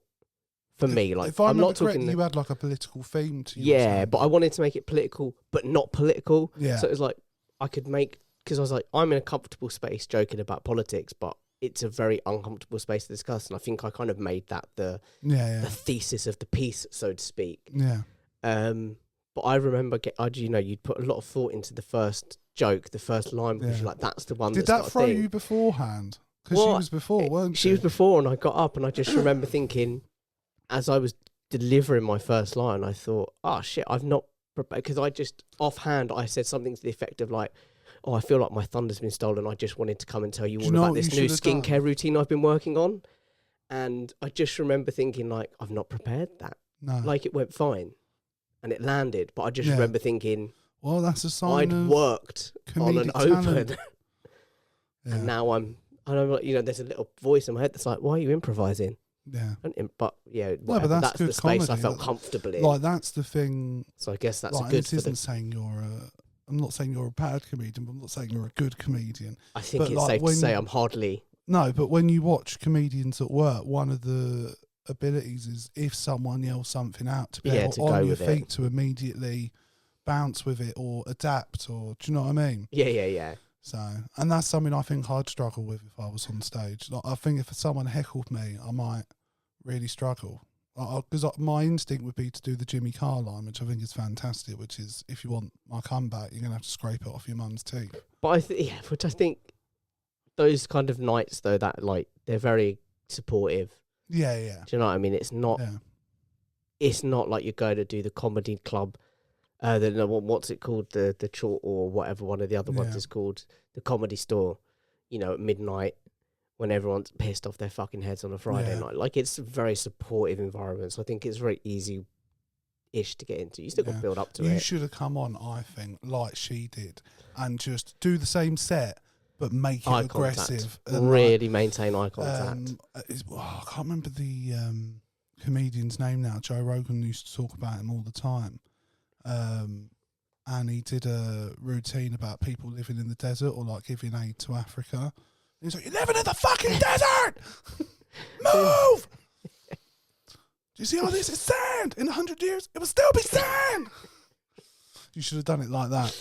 for me. Like, if I I'm not correctly, talking. you had like a political theme to you. Yeah, but I wanted to make it political, but not political. Yeah. So it was like I could make, because I was like, I'm in a comfortable space joking about politics, but it's a very uncomfortable space to discuss. And I think I kind of made that the thesis of the piece, so to speak. Yeah. But I remember, you'd put a lot of thought into the first joke, the first line, because you're like, that's the one. Did that throw you beforehand? Because she was before, weren't she? She was before, and I got up, and I just remember thinking, as I was delivering my first line, I thought, oh shit, I've not prepared, because I just offhand I said something to the effect of like, oh, I feel like my thunder's been stolen. I just wanted to come and tell you all about this new skincare routine I've been working on. And I just remember thinking, like, I've not prepared that. No. Like, it went fine and it landed, but I just remember thinking, well, that's a sign I'd worked on an open. And now I'm like, there's a little voice in my head that's like, why are you improvising? Yeah. But but that's good the space comedy. I felt comfortable in. Like, that's the thing. So I guess that's like, good this isn't saying I'm not saying you're a bad comedian, but I'm not saying you're a good comedian. I think it's safe to say I'm hardly. No, but when you watch comedians at work, one of the abilities is if someone yells something out, to be able to on your feet to immediately bounce with it or adapt, or do you know what I mean? Yeah. So, and that's something I think I'd struggle with if I was on stage. Like, I think if someone heckled me, I might really struggle. Because my instinct would be to do the Jimmy Carr line, which I think is fantastic, which is, if you want my comeback, you're going to have to scrape it off your mum's teeth. But which I think those kind of nights, though, that like, they're very supportive. Yeah. Do you know what I mean? It's not like you're going to do the comedy club, what's it called? The Chort or whatever one of the other ones is called, the Comedy Store, at midnight, when everyone's pissed off their fucking heads on a Friday night. Like, it's a very supportive environment, so I think it's very easy-ish to get into. You still got to build up to it. You should have come on, I think, like she did, and just do the same set, but make it aggressive. Really maintain eye contact. I can't remember the comedian's name now. Joe Rogan used to talk about him all the time. And he did a routine about people living in the desert or like giving aid to Africa. He's like, you're living in the fucking desert! Move! Do you see all this? It's sand! In 100 years, it will still be sand! You should have done it like that.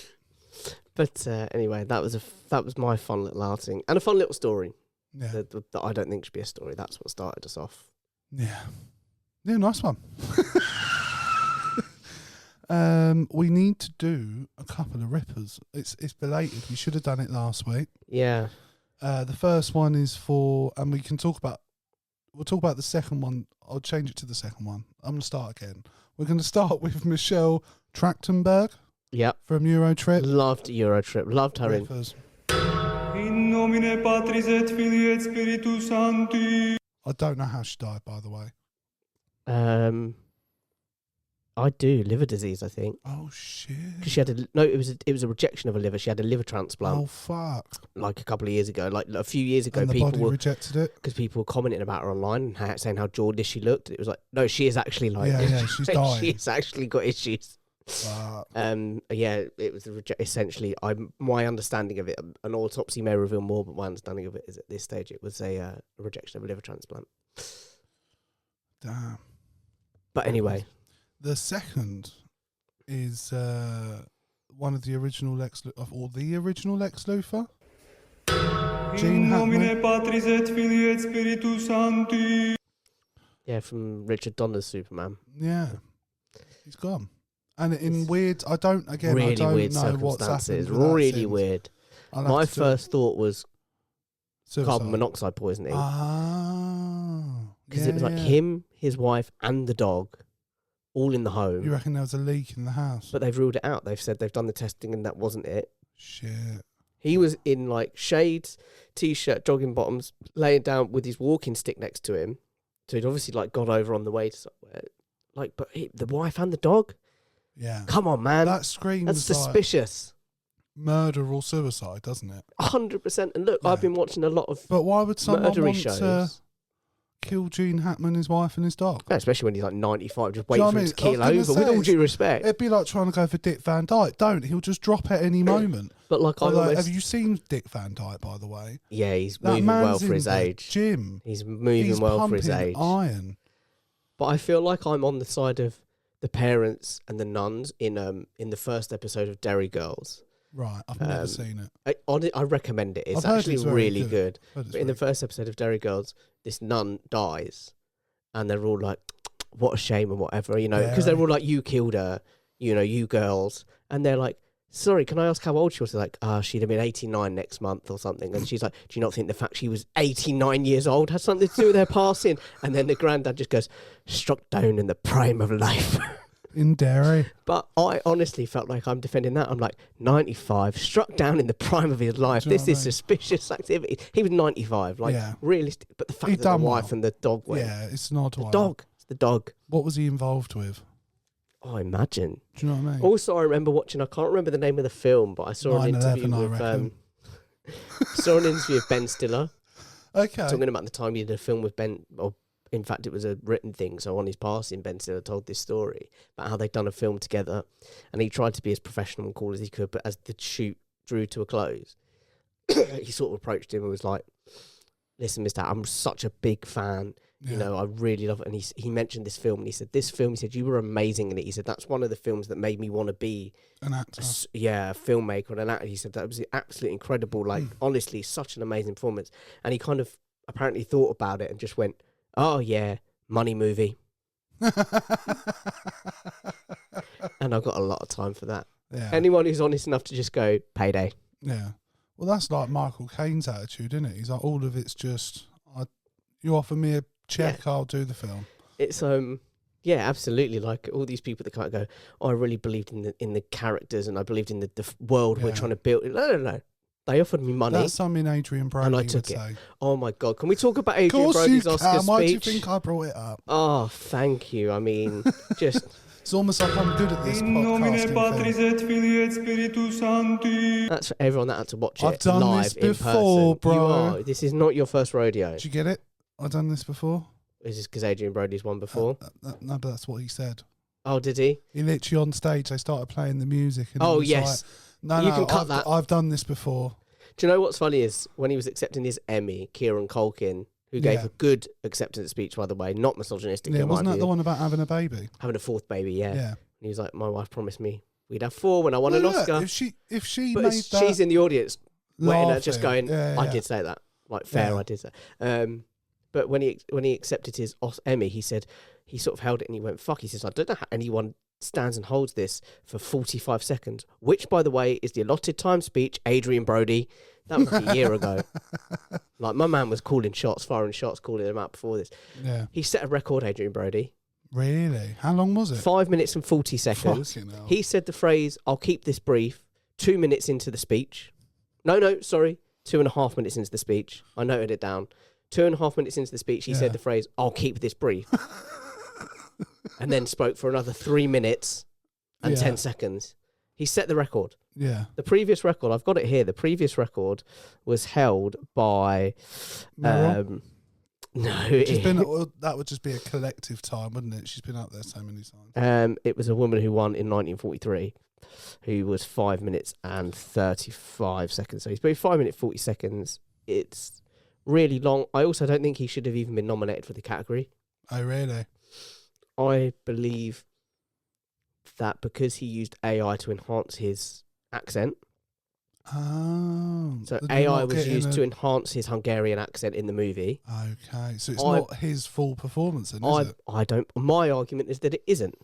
But anyway, that was my fun little outing. And a fun little story. Yeah. That I don't think should be a story. That's what started us off. Yeah. Yeah, nice one. We need to do a couple of rippers. It's belated. We should have done it last week. Yeah. The first one is we'll talk about the second one. I'll change it to the second one. I'm going to start again. We're going to start with Michelle Trachtenberg. Yep. From Eurotrip. Loved Eurotrip. Loved her rippers. In nomine Patris et Filii et Spiritus Sancti. I don't know how she died, by the way. I do liver disease, I think. Oh shit! Because she had it was a rejection of a liver. She had a liver transplant. Oh fuck! Like a couple of years ago, like a few years ago, and the people body rejected it because people were commenting about her online and saying how jaundiced she looked. It was like, no, she is actually like, she's dying. She's actually got issues. Fuck. It was essentially. My understanding of it, an autopsy may reveal more, but my understanding of it is at this stage it was a rejection of a liver transplant. Damn. But anyway. The second is one of the original Lex Luthor. In nomine Patris et Filii et Spiritus Sancti. Yeah, from Richard Donner's Superman. Yeah, he's gone, and in weird. I don't know what's happened. Really weird. My first thought was carbon monoxide poisoning. Because it was like him, his wife, and the dog. All in the home. You reckon there was a leak in the house? But they've ruled it out. They've said they've done the testing and that wasn't it. Shit. He was in like shades, t-shirt, jogging bottoms, laying down with his walking stick next to him. So he'd obviously like got over on the way to somewhere. Like, but the wife and the dog? Yeah. Come on, man. That screams That's suspicious. Like murder or suicide, doesn't it? 100%. And look, I've been watching a lot of but why would someone want shows. to kill Gene Hackman, his wife, and his dog. Yeah, especially when he's like 95, just Do you waiting know for what I him mean? to keel I was over. gonna With say, all due respect, It'd be like trying to go for Dick Van Dyke. Don't. He'll just drop at any moment. but like Have you seen Dick Van Dyke, by the way? yeah, he's That moving well man's for in his the age. gym. He's moving He's well for his pumping age. iron. But I feel like I'm on the side of the parents and the nuns in the first episode of Derry Girls. Right, I've never seen it. I recommend it. It's I've heard actually it's very really good. good. But in the first episode of Derry Girls, this nun dies, and they're all like, "What a shame," and whatever, you know, because they're all like, "You killed her," you know, "You girls," and they're like, "Sorry, can I ask how old she was?" They're like, she'd have been 89 next month or something. And she's like, "Do you not think the fact she was 89 years old has something to do with her passing?" And then the granddad just goes, "Struck down in the prime of life." In Derry. But I honestly felt like I'm defending that. I'm like, 95, struck down in the prime of his life. This is suspicious activity. He was 95, like, realistic. But the fact that the wife and the dog went. Yeah, it's an odd one. It's the dog. What was he involved with? Oh, imagine. Do you know what I mean? Also, I remember watching, I can't remember the name of the film, but I saw an interview with saw an interview with Ben Stiller. Okay. Talking about the time he did a film with Ben, or in fact, it was a written thing. So on his passing, Ben Stiller told this story about how they'd done a film together, and he tried to be as professional and cool as he could. But as the shoot drew to a close, he sort of approached him and was like, "Listen, Mr. I'm such a big fan. You know, I really love it." And he mentioned this film, and he said, "This film," he said, "you were amazing in it." He said, "That's one of the films that made me want to be an actor." A filmmaker and an actor. He said that was absolutely incredible. Like, honestly, such an amazing performance. And he kind of apparently thought about it and just went, "Oh yeah, money movie." And I've got a lot of time for that. Yeah. Anyone who's honest enough to just go, payday. Yeah. Well, that's like Michael Caine's attitude, isn't it? He's like, all of it's just, you offer me a check, I'll do the film. It's yeah, absolutely. Like all these people that can't go, "Oh, I really believed in the characters and I believed in the world we're trying to build." No. They offered me money. That's something Adrian Brody and I took would it. Say. Oh my God. Can we talk about Adrian Brody's Oscar speech? Why do you think I brought it up? Oh, thank you. I mean, just... It's almost like I'm good at this podcasting thing. That's for everyone that had to watch it I've done live this before, in person. bro. This is not your first rodeo. Did you get it? I've done this before. Is this because Adrian Brody's won before? No, but that's what he said. Oh, did he? He literally on stage, they started playing the music. And oh, yes. Like, no, you can cut that. I've done this before. Do you know what's funny is when he was accepting his Emmy, Kieran Culkin, who gave a good acceptance speech, by the way, not misogynistic. Yeah, wasn't that the one about having a baby? Having a fourth baby, yeah. And he was like, "My wife promised me we'd have 4 when I won an Oscar." If she but made that, she's in the audience, waiting at just going, yeah. "I did say that." Like, fair, I did say. But when he accepted his Emmy, he said, he sort of held it and he went, "Fuck." He says, "I don't know how anyone stands and holds this for 45 seconds, which, by the way, is the allotted time speech." Adrian Brody. That was like a year ago. Like, my man was calling shots, firing shots, calling them out before this. Yeah. He set a record, Adrian Brody. Really? How long was it? 5 minutes and 40 seconds. He said the phrase, "I'll keep this brief," 2 minutes into the speech. No, sorry. 2.5 minutes into the speech. I noted it down. 2.5 minutes into the speech, he said the phrase, "I'll keep this brief." And then spoke for another 3 minutes and 10 seconds. He set the record. Yeah. The previous record, I've got it here. The previous record was held by... No. That would just be a collective time, wouldn't it? She's been up there so many times. It was a woman who won in 1943, who was 5 minutes and 35 seconds. So he's been 5 minutes, 40 seconds. It's really long. I also don't think he should have even been nominated for the category. Oh, really? I believe that because he used AI to enhance his accent. Oh. So AI was used to enhance his Hungarian accent in the movie. Okay. So it's not his full performance then, is it? I don't... My argument is that it isn't.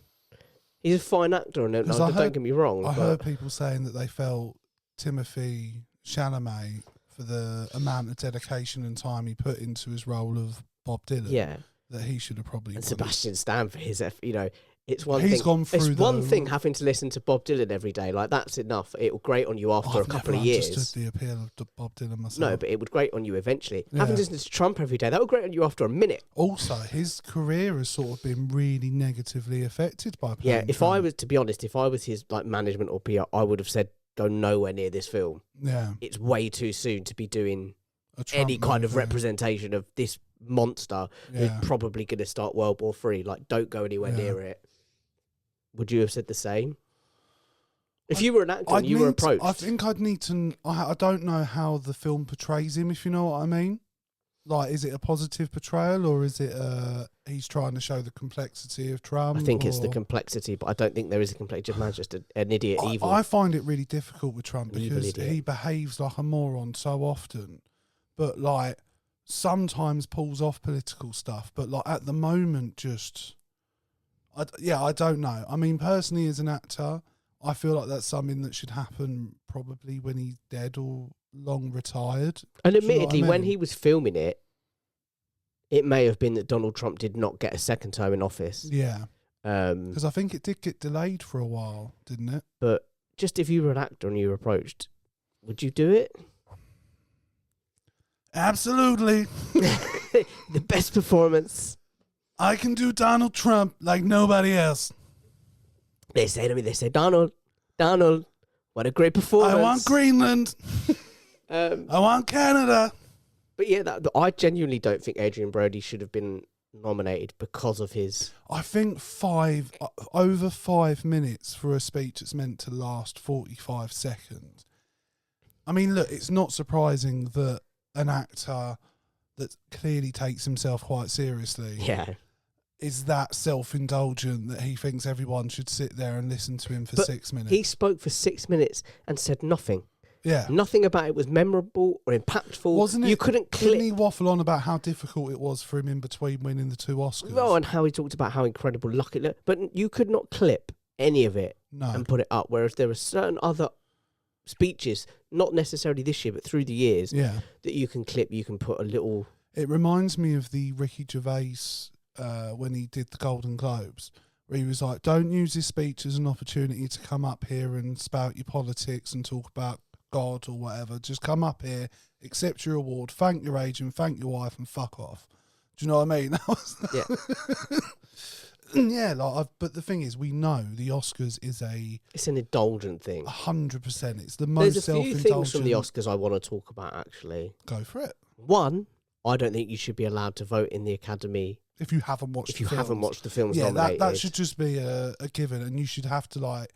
He's a fine actor, and don't get me wrong. I heard people saying that they felt Timothée Chalamet, for the amount of dedication and time he put into his role of Bob Dylan, that he should have probably... And Sebastian Stan for his... It's one He's thing. Gone through it's one thing having to listen to Bob Dylan every day. Like, that's enough. It will grate on you after a couple of years. I've never understood the appeal of Bob Dylan myself. No, but it would grate on you eventually. Having to listen to Trump every day, that would grate on you after a minute. Also, his career has sort of been really negatively affected by playing if Trump. I was, to be honest, if I was his like management or PR, I would have said, "Go nowhere near this film. Yeah, it's way too soon to be doing any kind of representation of this monster who's probably going to start World War III. Like, don't go anywhere near it. Would you have said the same? If you were an actor and you were approached. I think I'd need to... I don't know how the film portrays him, if you know what I mean. Like, is it a positive portrayal, or is it he's trying to show the complexity of Trump? I think it's the complexity, but I don't think there is a complexity. Man's just an idiot, evil. I find it really difficult with Trump because he behaves like a moron so often, but like sometimes pulls off political stuff. But like at the moment, just I don't know. I mean, personally, as an actor, I feel like that's something that should happen probably when he's dead or long retired. And admittedly, when he was filming it, it may have been that Donald Trump did not get a second term in office. Yeah. Because I think it did get delayed for a while, didn't it? But just if you were an actor and you were approached, would you do it? Absolutely. The best performance. I can do Donald Trump like nobody else. They say to me, Donald, what a great performance. I want Greenland. I want Canada. But yeah, I genuinely don't think Adrian Brody should have been nominated because of his... I think over 5 minutes for a speech that's meant to last 45 seconds. I mean, look, it's not surprising that an actor that clearly takes himself quite seriously is that self-indulgent that he thinks everyone should sit there and listen to him for 6 minutes. He spoke for 6 minutes and said nothing. Yeah. Nothing about it was memorable or impactful. Wasn't it? You couldn't clip. Didn't he waffle on about how difficult it was for him in between winning the 2 Oscars? No, and how he talked about how incredible luck it looked. But you could not clip any of it and put it up. Whereas there are certain other speeches, not necessarily this year, but through the years, that you can clip, you can put a little... It reminds me of the Ricky Gervais when he did the Golden Globes, where he was like, don't use this speech as an opportunity to come up here and spout your politics and talk about God or whatever. Just come up here, accept your award, thank your agent, thank your wife, and fuck off. Do you know what I mean? Yeah. But the thing is, we know the Oscars is it's an indulgent thing. 100%. It's the most self-indulgent. There's a few things from the Oscars I want to talk about, actually. Go for it. One, I don't think you should be allowed to vote in the Academy if you haven't watched the films nominated. that should just be a given, and you should have to, like,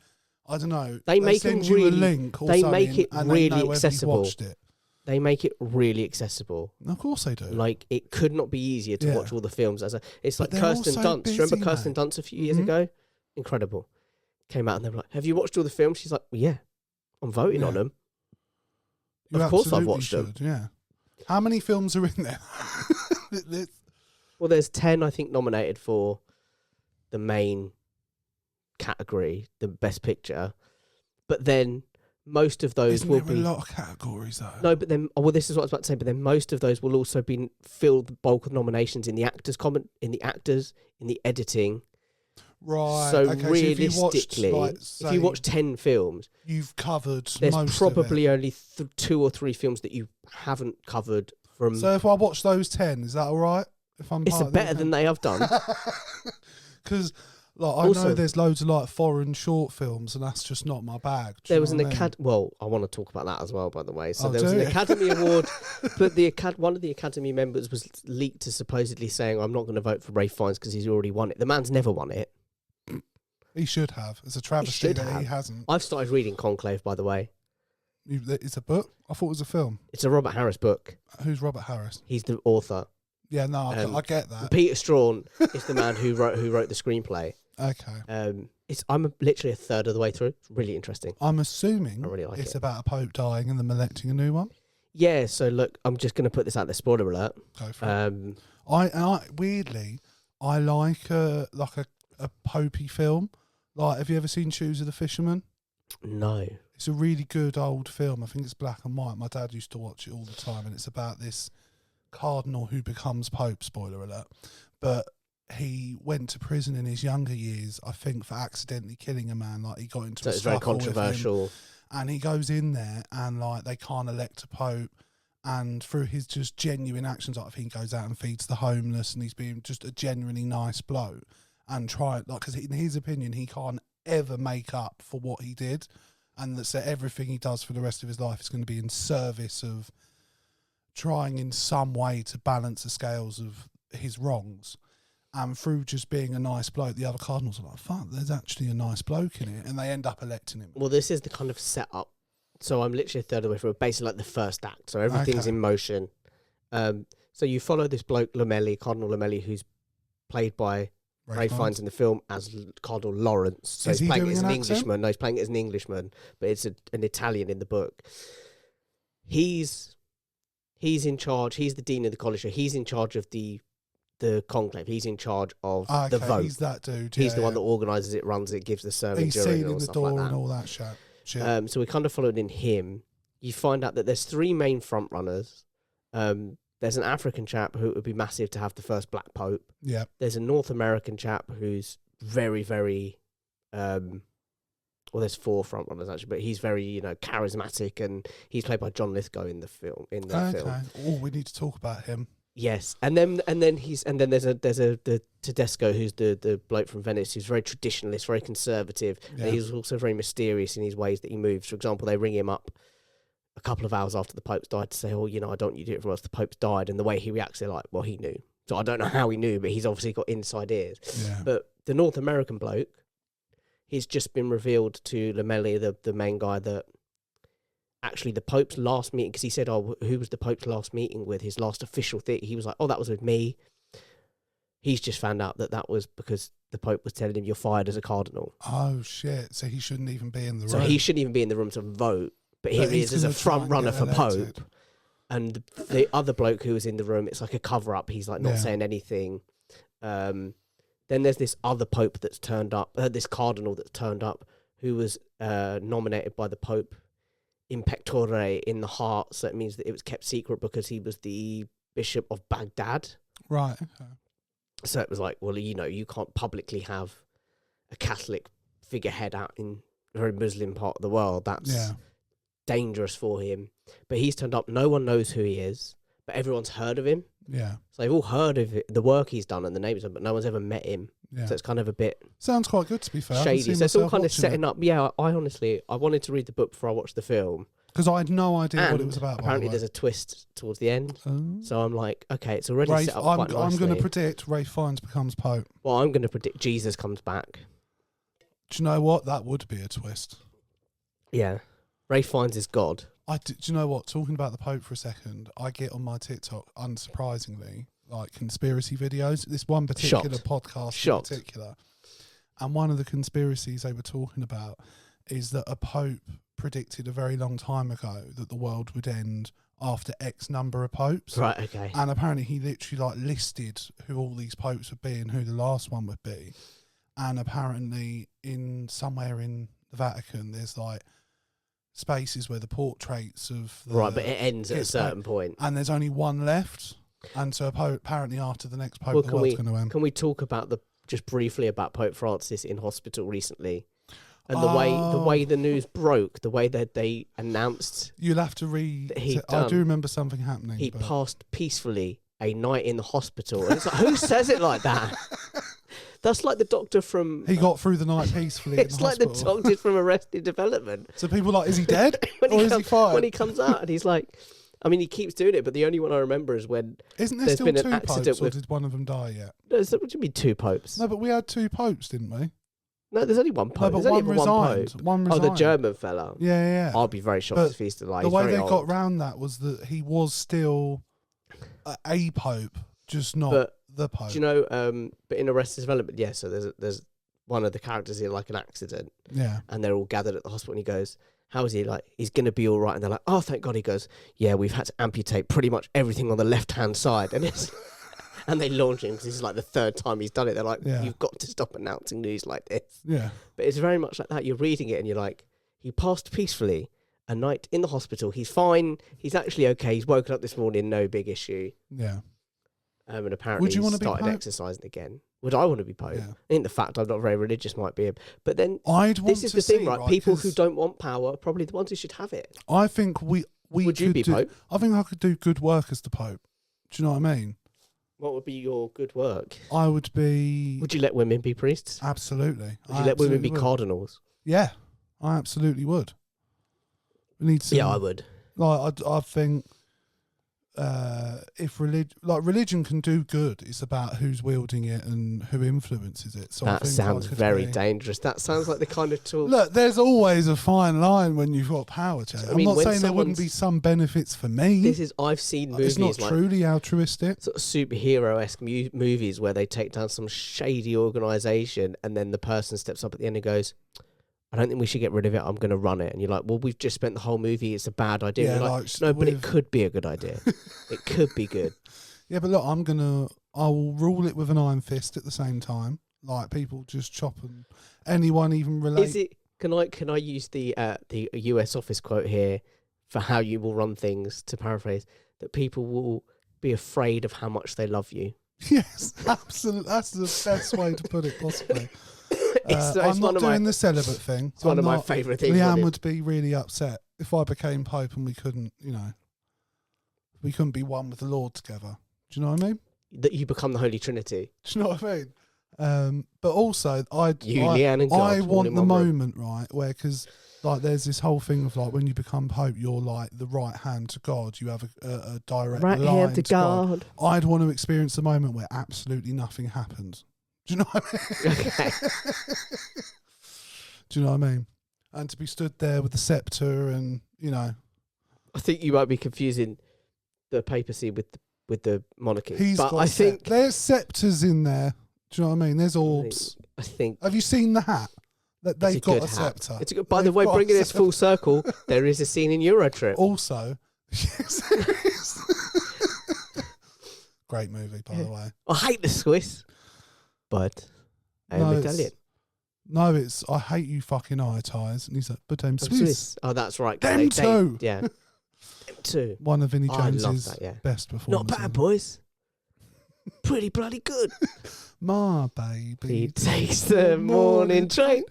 I don't know. They make send it you really, a link or they something, make it and really they know accessible. Watched it. They make it really accessible. Of course they do. Like, it could not be easier to watch all the films it's like Kirsten Dunst. Busy, remember Kirsten Dunst a few years ago? Incredible. Came out and they were like, have you watched all the films? She's like, well, yeah, I'm voting on them. Of course I've watched them. Yeah. How many films are in there? Well, there's 10, I think, nominated for the main category, the best picture. But then most of those will be... a lot of categories, though. No, but then... well, this is what I was about to say, but then most of those will also be fill the bulk of nominations in the actors' comment, in the actors, in the editing. Right. So okay, realistically, if you watch 10 films... You've covered there's most probably of it. only 2 or 3 films that you haven't covered from... So if I watch those 10, is that all right? If I'm it's better than they have done. Because... like, I know there's loads of like foreign short films, and that's just not my bag. There was an Academy. Well, I want to talk about that as well, by the way. So there was an Academy Award, but one of the Academy members was leaked to supposedly saying, "I'm not going to vote for Ray Fiennes because he's already won it." The man's never won it. He should have. It's a travesty that he hasn't. I've started reading Conclave, by the way. It's a book? I thought it was a film. It's a Robert Harris book. Who's Robert Harris? He's the author. Yeah, no, I get that. Peter Strawn is the man who wrote the screenplay. Okay. I'm literally a third of the way through. It's really interesting. I'm assuming I really like it's it. about a pope dying and them electing a new one. Yeah. So look, I'm just going to put this out there. Spoiler alert. Go for it. I weirdly, I like a popey film. Like, have you ever seen Shoes of the Fisherman? No. It's a really good old film. I think it's black and white. My dad used to watch it all the time, and it's about this cardinal who becomes pope. Spoiler alert. But he went to prison in his younger years, I think, for accidentally killing a man. Like, he got into a it's very scuffle with controversial. him, and he goes in there, and like they can't elect a pope. And through his just genuine actions, like, I think he goes out and feeds the homeless, and he's being just a genuinely nice bloke. And because in his opinion, he can't ever make up for what he did, and that everything he does for the rest of his life is going to be in service of trying in some way to balance the scales of his wrongs. And through just being a nice bloke, the other cardinals are like, fuck, there's actually a nice bloke in it. And they end up electing him. Well, this is the kind of setup. So I'm literally a third of the way through, basically like the first act. So everything's in motion. So you follow this bloke, Lamelli, Cardinal Lamelli, who's played by Ray Fiennes in the film as Cardinal Lawrence. So he's playing it as an Englishman. No, he's playing it as an Englishman, but it's an Italian in the book. He's in charge. He's the dean of the college. So he's in charge of the conclave. He's in charge of the vote. He's that dude. He's the one that organises it, runs it, gives the sermon. He's sealing the door and all that shit. So we kind of followed in him. You find out that there's 3 main front runners. There's an African chap who would be massive to have the first black pope. Yeah. There's a North American chap who's very, very, well, there's 4 front runners actually, but he's very, charismatic, and he's played by John Lithgow in the film. Oh, we need to talk about him. Yes, and then there's the Tedesco, who's the bloke from Venice, who's very traditionalist, very conservative, and he's also very mysterious in his ways that he moves. For example, they ring him up a couple of hours after the Pope's died to say, I don't want you to do it from us. The Pope's died, and the way he reacts, they're like, well, he knew. So I don't know how he knew, but he's obviously got inside ears. Yeah. But the North American bloke, he's just been revealed to Lamelli, the main guy, that actually the Pope's last meeting, because he said, who was the Pope's last meeting with, his last official thing? He was like, that was with me. He's just found out that was because the Pope was telling him, you're fired as a cardinal. Oh, shit. So he shouldn't even be in the room. So he shouldn't even be in the room to vote. But here he is as a front runner for Pope. And the other bloke who was in the room, it's like a cover-up. He's like not saying anything. Then there's this other Pope that's turned up, this cardinal that's turned up, who was nominated by the Pope in pectore, in the heart. So it means that it was kept secret because he was the Bishop of Baghdad. Right. Okay. So it was like, well, you can't publicly have a Catholic figurehead out in a very Muslim part of the world. That's dangerous for him. But he's turned up. No one knows who he is, but everyone's heard of him. Yeah. So they've all heard of the work he's done and the names of him, but no one's ever met him. Yeah. So it's kind of a bit... Sounds quite good, to be fair. Shady. So it's all kind of setting up... Yeah, I wanted to read the book before I watched the film. Because I had no idea what it was about. Apparently there's a twist towards the end. So I'm like, okay, it's already set up quite nicely. I'm going to predict Ray Fiennes becomes Pope. Well, I'm going to predict Jesus comes back. Do you know what? That would be a twist. Yeah. Ray Fiennes is God. Do you know what? Talking about the Pope for a second, I get on my TikTok, unsurprisingly, like conspiracy videos. This one particular podcast in particular. And one of the conspiracies they were talking about is that a Pope predicted a very long time ago that the world would end after X number of popes. Right, okay. And apparently he literally listed who all these popes would be and who the last one would be. And apparently somewhere in the Vatican there's spaces where the portraits of but it ends at a certain point. And there's only one left. And so apparently after the next Pope, the world's going to end. Can we talk about just briefly about Pope Francis in hospital recently? And the way the news broke, the way that they announced... You'll have to read... I do remember something happening. He passed peacefully a night in the hospital. And it's like, who says it like that? That's like the doctor from... He got through the night peacefully in the hospital. It's like the doctor from Arrested Development. So people are like, is he dead? Is he fired? When he comes out and he's like... I mean, he keeps doing it, but the only one I remember is when Isn't there still been two popes, or did one of them die yet? No, what do you mean 2 popes? No, but we had 2 popes, didn't we? No, there's only one pope. No, but one resigned. One resigned. Oh, the German fella. Yeah. I'll be very shocked if he's still alive. The way they got round that was that he was still a pope, just not the pope. Do you know, but in Arrested Development, so there's one of the characters in like an accident. Yeah. And they're all gathered at the hospital and he goes, how is he? Like, he's going to be all right. And they're like, oh, thank God. He goes, yeah, we've had to amputate pretty much everything on the left-hand side. And it's... And they launch him because this is like the 3rd time he's done it. They're like, you've got to stop announcing news like this. Yeah. But it's very much like that. You're reading it and you're like, he passed peacefully a night in the hospital. He's fine. He's actually okay. He's woken up this morning, no big issue. Yeah. And apparently he's started exercising again. Would I want to be Pope? Yeah. I think the fact I'm not very religious might be him. But then this is the thing, right? People who don't want power are probably the ones who should have it. I think we Would you be Pope? I think I could do good work as the Pope. Do you know what I mean? What would be your good work? I would be... Would you let women be priests? Absolutely. Would you let women be cardinals? Yeah, I absolutely would. We need to... Yeah, I would. I think if religion can do good, it's about who's wielding it and who influences it. So that sounds very dangerous. That sounds like the kind of talk. Look, there's always a fine line when you've got power, Jay. I'm not saying there wouldn't be some benefits for me. I've seen movies. It's not truly altruistic. Sort of superhero-esque movies where they take down some shady organisation, and then the person steps up at the end and goes, I don't think we should get rid of it. I'm going to run it. And you're like, well, we've just spent the whole movie. It's a bad idea. Yeah, no, but it could be a good idea. It could be good. Yeah, but look, I will rule it with an iron fist at the same time. Like, people just chop and anyone even relate. Is it? Can I use the US office quote here for how you will run things, to paraphrase, that people will be afraid of how much they love you? Yes, absolutely. That's the best way to put it possibly. It's I'm not doing the celibate thing. It's one of my favourite things. Leanne would be really upset if I became Pope and we couldn't be one with the Lord together. Do you know what I mean? That you become the Holy Trinity. Do you know what I mean? But also, Leanne and God, I want the moment, right, where, because like there's this whole thing of like when you become Pope, you're like the right hand to God. You have a direct right line hand to God. I'd want to experience the moment where absolutely nothing happens. Do you know what I mean? Okay. Do you know what I mean? And to be stood there with the scepter and, I think you might be confusing the papacy with the monarchy. I think there's scepters in there. Do you know what I mean? There's orbs. I think. Have you seen the hat? That they've got a scepter. It's a good, by the way, bringing this full circle, there is a scene in Eurotrip. Also, yes, there is. Great movie, by the way. I hate the Swiss, but I am Italian. No, it's I hate you fucking eye ties. And he's like, but I'm Swiss. Oh, that's right. Them too. Yeah. Them too. One of Vinnie Jones's best performances. Not bad, boys. Pretty bloody good. My baby. He takes the morning train.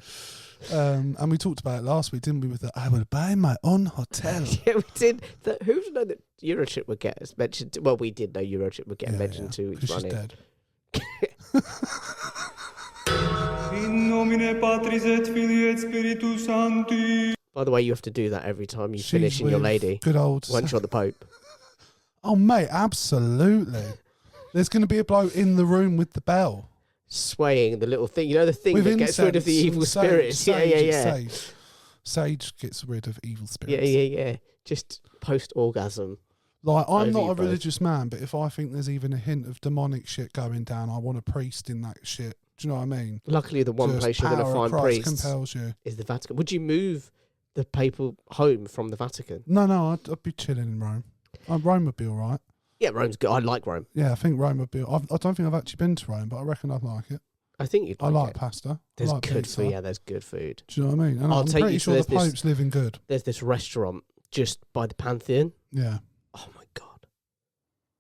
And we talked about it last week, didn't we? With I will buy my own hotel. Yeah, we did. Who would know that Eurotrip would get us mentioned? Well, we did know Eurotrip would get mentioned too. Because she's dead. In nomine Patris et Filii et Spiritus Sancti. By the way, you have to do that every time you finish in your lady. Good old. Once you're the Pope. Oh, mate, absolutely. There's going to be a bloke in the room with the bell. Swaying the little thing. You know the thing with that gets rid of the evil spirits? Yeah. Sage gets rid of evil spirits. Yeah. Just post-orgasm. Like, I'm not a religious man, but if I think there's even a hint of demonic shit going down, I want a priest in that shit. Do you know what I mean? Luckily, the one place you're going to find priests compels you. Is the Vatican. Would you move the papal home from the Vatican? No, I'd be chilling in Rome. Rome would be all right. Yeah, Rome's good. I like Rome. Yeah, I think Rome would be. I don't think I've actually been to Rome, but I reckon I'd like it. I think you'd. I like pasta. There's like good pizza. food. Yeah, there's good food. Do you know what I mean? And I'm pretty sure the Pope's living good. There's this restaurant just by the Pantheon. Yeah. Oh my god,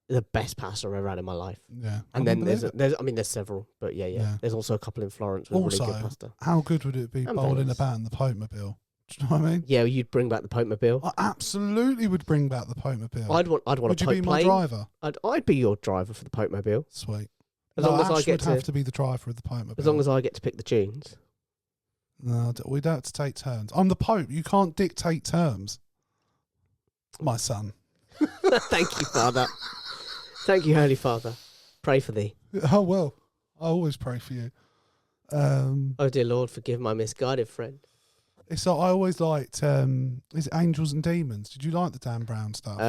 the best pasta I've ever had in my life. Yeah. And then there's several, but yeah. There's also a couple in Florence with really good pasta. How good would it be bowling about in the Pope-mobile? Do you know what I mean? Yeah, you'd bring back the Pope-mobile. I absolutely would bring back the Pope-mobile. I'd want a Pope Would you be my driver? I'd be your driver for the Pope-mobile. Sweet. As long as I get have to be the driver of the Pope-mobile. As long as I get to pick the tunes. No, we'd have to take turns. I'm the Pope. You can't dictate terms. My son. Thank you, Father. Thank you, Holy Father. Pray for thee. Oh, well. I always pray for you. Oh, dear Lord, forgive my misguided friend. It's like I always liked is it Angels and Demons? Did you like the Dan Brown stuff?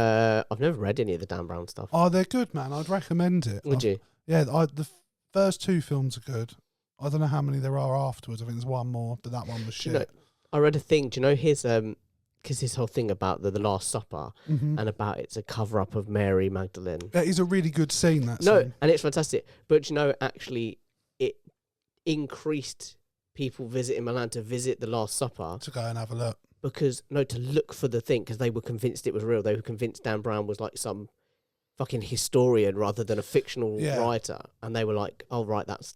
I've never read any of the Dan Brown stuff. Oh, they're good, man. I'd recommend it. Would you? Yeah, the first two films are good. I don't know how many there are afterwards. I think there's one more, but that one was shit. You know, I read a thing. Do you know his because his whole thing about the Last Supper and about it's a cover up of Mary Magdalene. That is a really good scene. Scene. And it's fantastic. But you know, actually, it increased people visiting Milan to visit the Last Supper to go and have a look. To look for the thing because they were convinced it was real. They were convinced Dan Brown was like some fucking historian rather than a fictional writer, and they were like, "Oh right, that's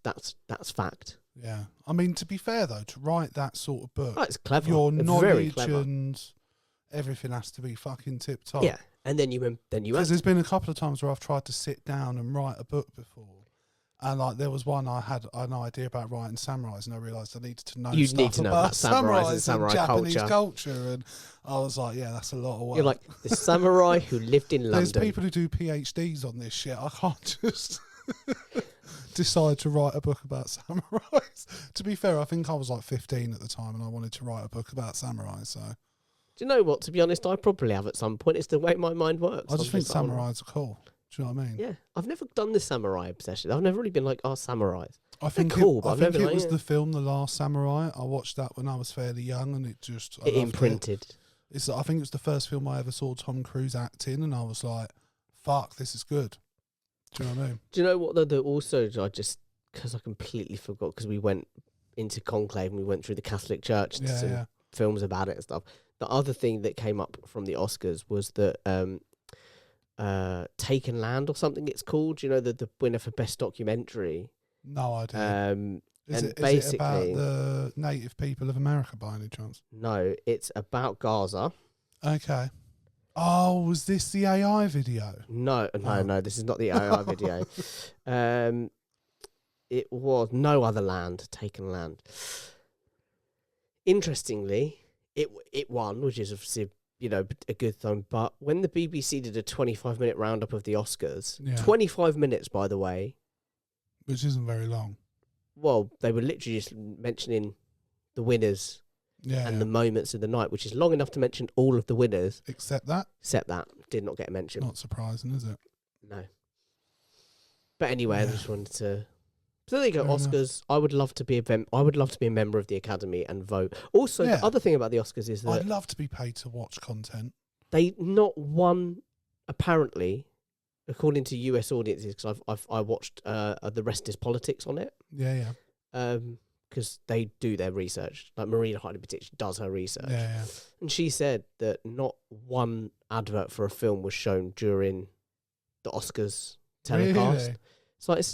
fact." Yeah, I mean, to be fair though, to write that sort of book, it's clever. Your it's knowledge very clever. And everything has to be fucking tip top. Yeah, and then you because there's been a couple of times where I've tried to sit down and write a book before, And like there was one I had an idea about writing samurais, and I realised I needed to know You stuff need to know about samurais and samurai Japanese culture. culture, and I was like, yeah, that's a lot of work. You're like the samurai who lived in London. There's people who do PhDs on this shit. I can't just decide to write a book about samurais. To be fair, I think I was like 15 at the time, and I wanted to write a book about samurai. So, do you know what? To be honest, I probably have at some point. It's the way my mind works. I just think samurais are cool. Do you know what I mean? Yeah, I've never done the samurai obsession. I've never really been like, oh, samurais. I think cool, but I I've think never it been was like, the film The Last Samurai. I watched that when I was fairly young, and it just it imprinted. I think it was the first film I ever saw Tom Cruise act in, and I was like, "Fuck, this is good." Do you know what I mean? Do you know what? The also, I just because I completely forgot because we went into conclave and we went through the Catholic Church to some films about it and stuff. The other thing that came up from the Oscars was that Taken Land or something it's called. You know, the winner for best documentary. No idea. Is it about the native people of America by any chance? No, it's about Gaza. Okay. Oh, was this the AI video? No, this is not the AI video. It was No Other Land, Taken Land. Interestingly, it won, which is obviously, you know, a good thing. But when the BBC did a 25-minute roundup of the Oscars, 25 minutes, by the way. Which isn't very long. Well, they were literally just mentioning the winners and the moments of the night, which is long enough to mention all of the winners. Except that? Except that. Did not get a mention. Not surprising, is it? No. But anyway, I just wanted to... So there you go, Fair Oscars. I would love to be a member of the Academy and vote. Also, the other thing about the Oscars is that... I'd love to be paid to watch content. They not one, apparently... According to US audiences, because I watched The Rest Is Politics on it. Yeah. Because they do their research. Like Marina Hartley particularly does her research. Yeah. And she said that not one advert for a film was shown during the Oscars telecast. Really? It's like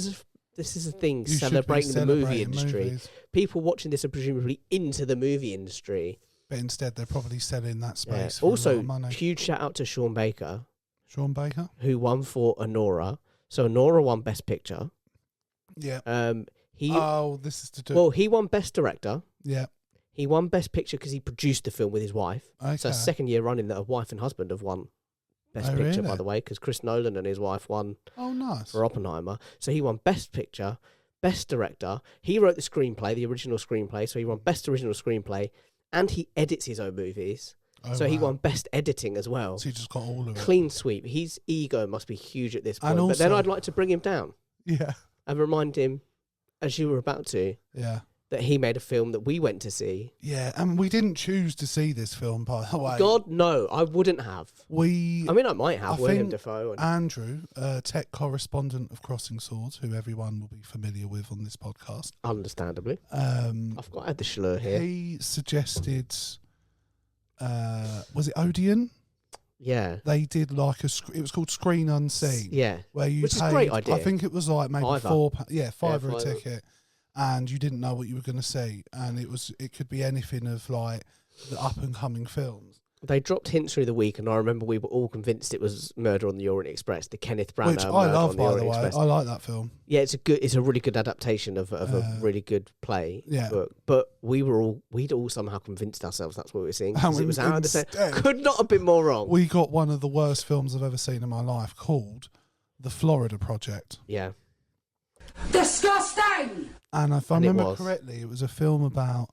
this is a thing celebrating the movie industry. Movies. People watching this are presumably into the movie industry. But instead, they're probably selling that space for also, a lot of money. Huge shout out to Sean Baker. Sean Baker? Who won for Anora. So Anora won Best Picture. Yeah. This is to do... Well, he won Best Director. Yeah. He won Best Picture because he produced the film with his wife. Okay. So second year running that a wife and husband have won Best Picture, by the way, because Chris Nolan and his wife won for Oppenheimer. So he won Best Picture, Best Director. He wrote the screenplay, the original screenplay. So he won Best Original Screenplay, and he edits his own movies. He won Best Editing as well. So he just got all of it. Clean sweep. His ego must be huge at this point. Also, but then I'd like to bring him down. Yeah. And remind him, as you were about to, that he made a film that we went to see. Yeah, and we didn't choose to see this film, by the way. God, no, I wouldn't have. I might have. William Dafoe. Andrew, tech correspondent of Crossing Swords, who everyone will be familiar with on this podcast. Understandably. I've got to add the slur here. He suggested... was it Odeon? Yeah. They did like it was called Screen Unseen. Yeah. Where you Which paid, is a great idea. I think it was like maybe £5. £5 a ticket, and you didn't know what you were going to see, and it could be anything of like the up and coming films. They dropped hints through the week, and I remember we were all convinced it was Murder on the Orient Express, the Kenneth Branagh Which I love, by the way. Express. I like that film. Yeah, it's a really good adaptation of a really good play. Yeah. But we'd all somehow convinced ourselves that's what we were seeing. And It was out of the set. Could not have been more wrong. We got one of the worst films I've ever seen in my life called The Florida Project. Yeah. Disgusting! And if I remember correctly, it was a film about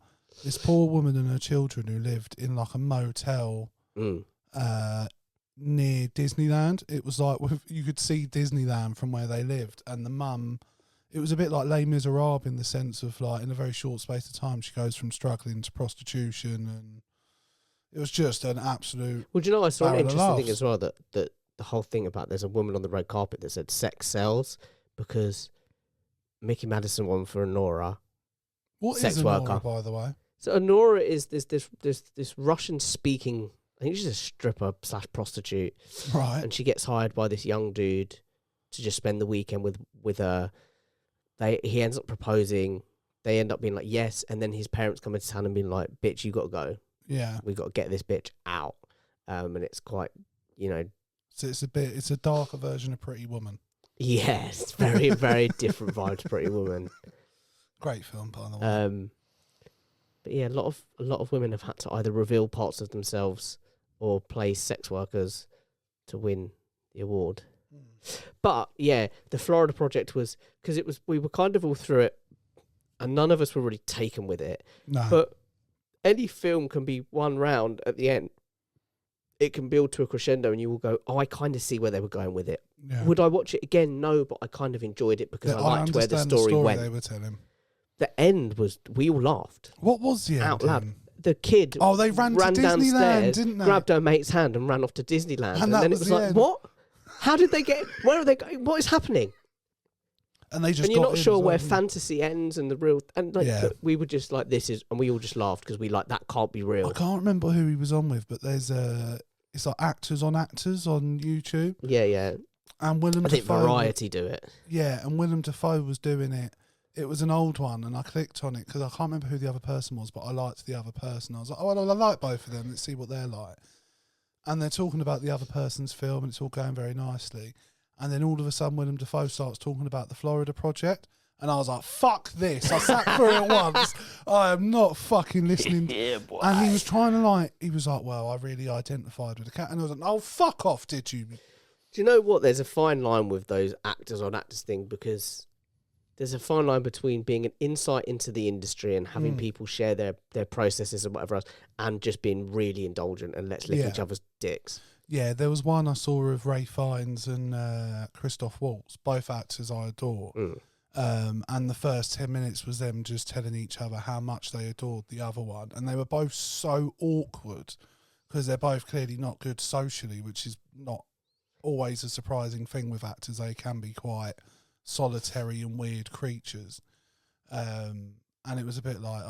this poor woman and her children who lived in like a motel near Disneyland. It was like you could see Disneyland from where they lived, and the mum, it was a bit like Les Miserables in the sense of like in a very short space of time she goes from struggling to prostitution, and it was just an absolute... Well, do you know, I saw an interesting thing as well, that the whole thing about there's a woman on the red carpet that said sex sells, because Mickey Madison won for Anora. What sex is worker, Anora, by the way? So Anora is this Russian-speaking, I think she's a stripper / prostitute. Right. And she gets hired by this young dude to just spend the weekend with her. He ends up proposing. They end up being like, yes. And then his parents come into town and being like, bitch, you got to go. Yeah. We got to get this bitch out. And it's quite, So it's a darker version of Pretty Woman. Yes, very, very different vibe to Pretty Woman. Great film, by the way. But yeah, a lot of women have had to either reveal parts of themselves or play sex workers to win the award. But yeah, the Florida Project was because we were kind of all through it, and none of us were really taken with it. No. But any film can be one round at the end. It can build to a crescendo, and you will go, "Oh, I kind of see where they were going with it." Yeah. Would I watch it again? No, but I kind of enjoyed it because I liked where the understand story went. They were telling. The end was we all laughed What was the out ending? loud. The kid They ran to Disneyland, downstairs, didn't they? grabbed her mate's hand and ran off to Disneyland. And that then it was was the like, end. what? How did they get? Where are they going? What is happening? And they just And you're got not in sure as where well. fantasy ends and the real. And like, Yeah. we were just like, this is, and we all just laughed because we like that can't be real. I can't remember who he was on with, but there's it's like actors on YouTube. Yeah. And Willem I think Dafoe. Variety do it. Yeah, and Willem Dafoe was doing it. It was an old one, and I clicked on it because I can't remember who the other person was, but I liked the other person. I was like, oh, well, I like both of them. Let's see what they're like. And they're talking about the other person's film, and it's all going very nicely. And then all of a sudden, Willem Dafoe starts talking about the Florida Project, and I was like, fuck this. I sat through it once. I am not fucking listening. Yeah, boy. And he was trying to he was like, well, I really identified with the cat. And I was like, oh, fuck off, did you? Do you know what? There's a fine line with those actors on actors thing because there's a fine line between being an insight into the industry and having people share their processes and whatever else and just being really indulgent and let's lick each other's dicks. Yeah, there was one I saw of Ray Fiennes and Christoph Waltz, both actors I adore. And the first 10 minutes was them just telling each other how much they adored the other one. And they were both so awkward because they're both clearly not good socially, which is not always a surprising thing with actors. They can be quite solitary and weird creatures. And it was a bit like,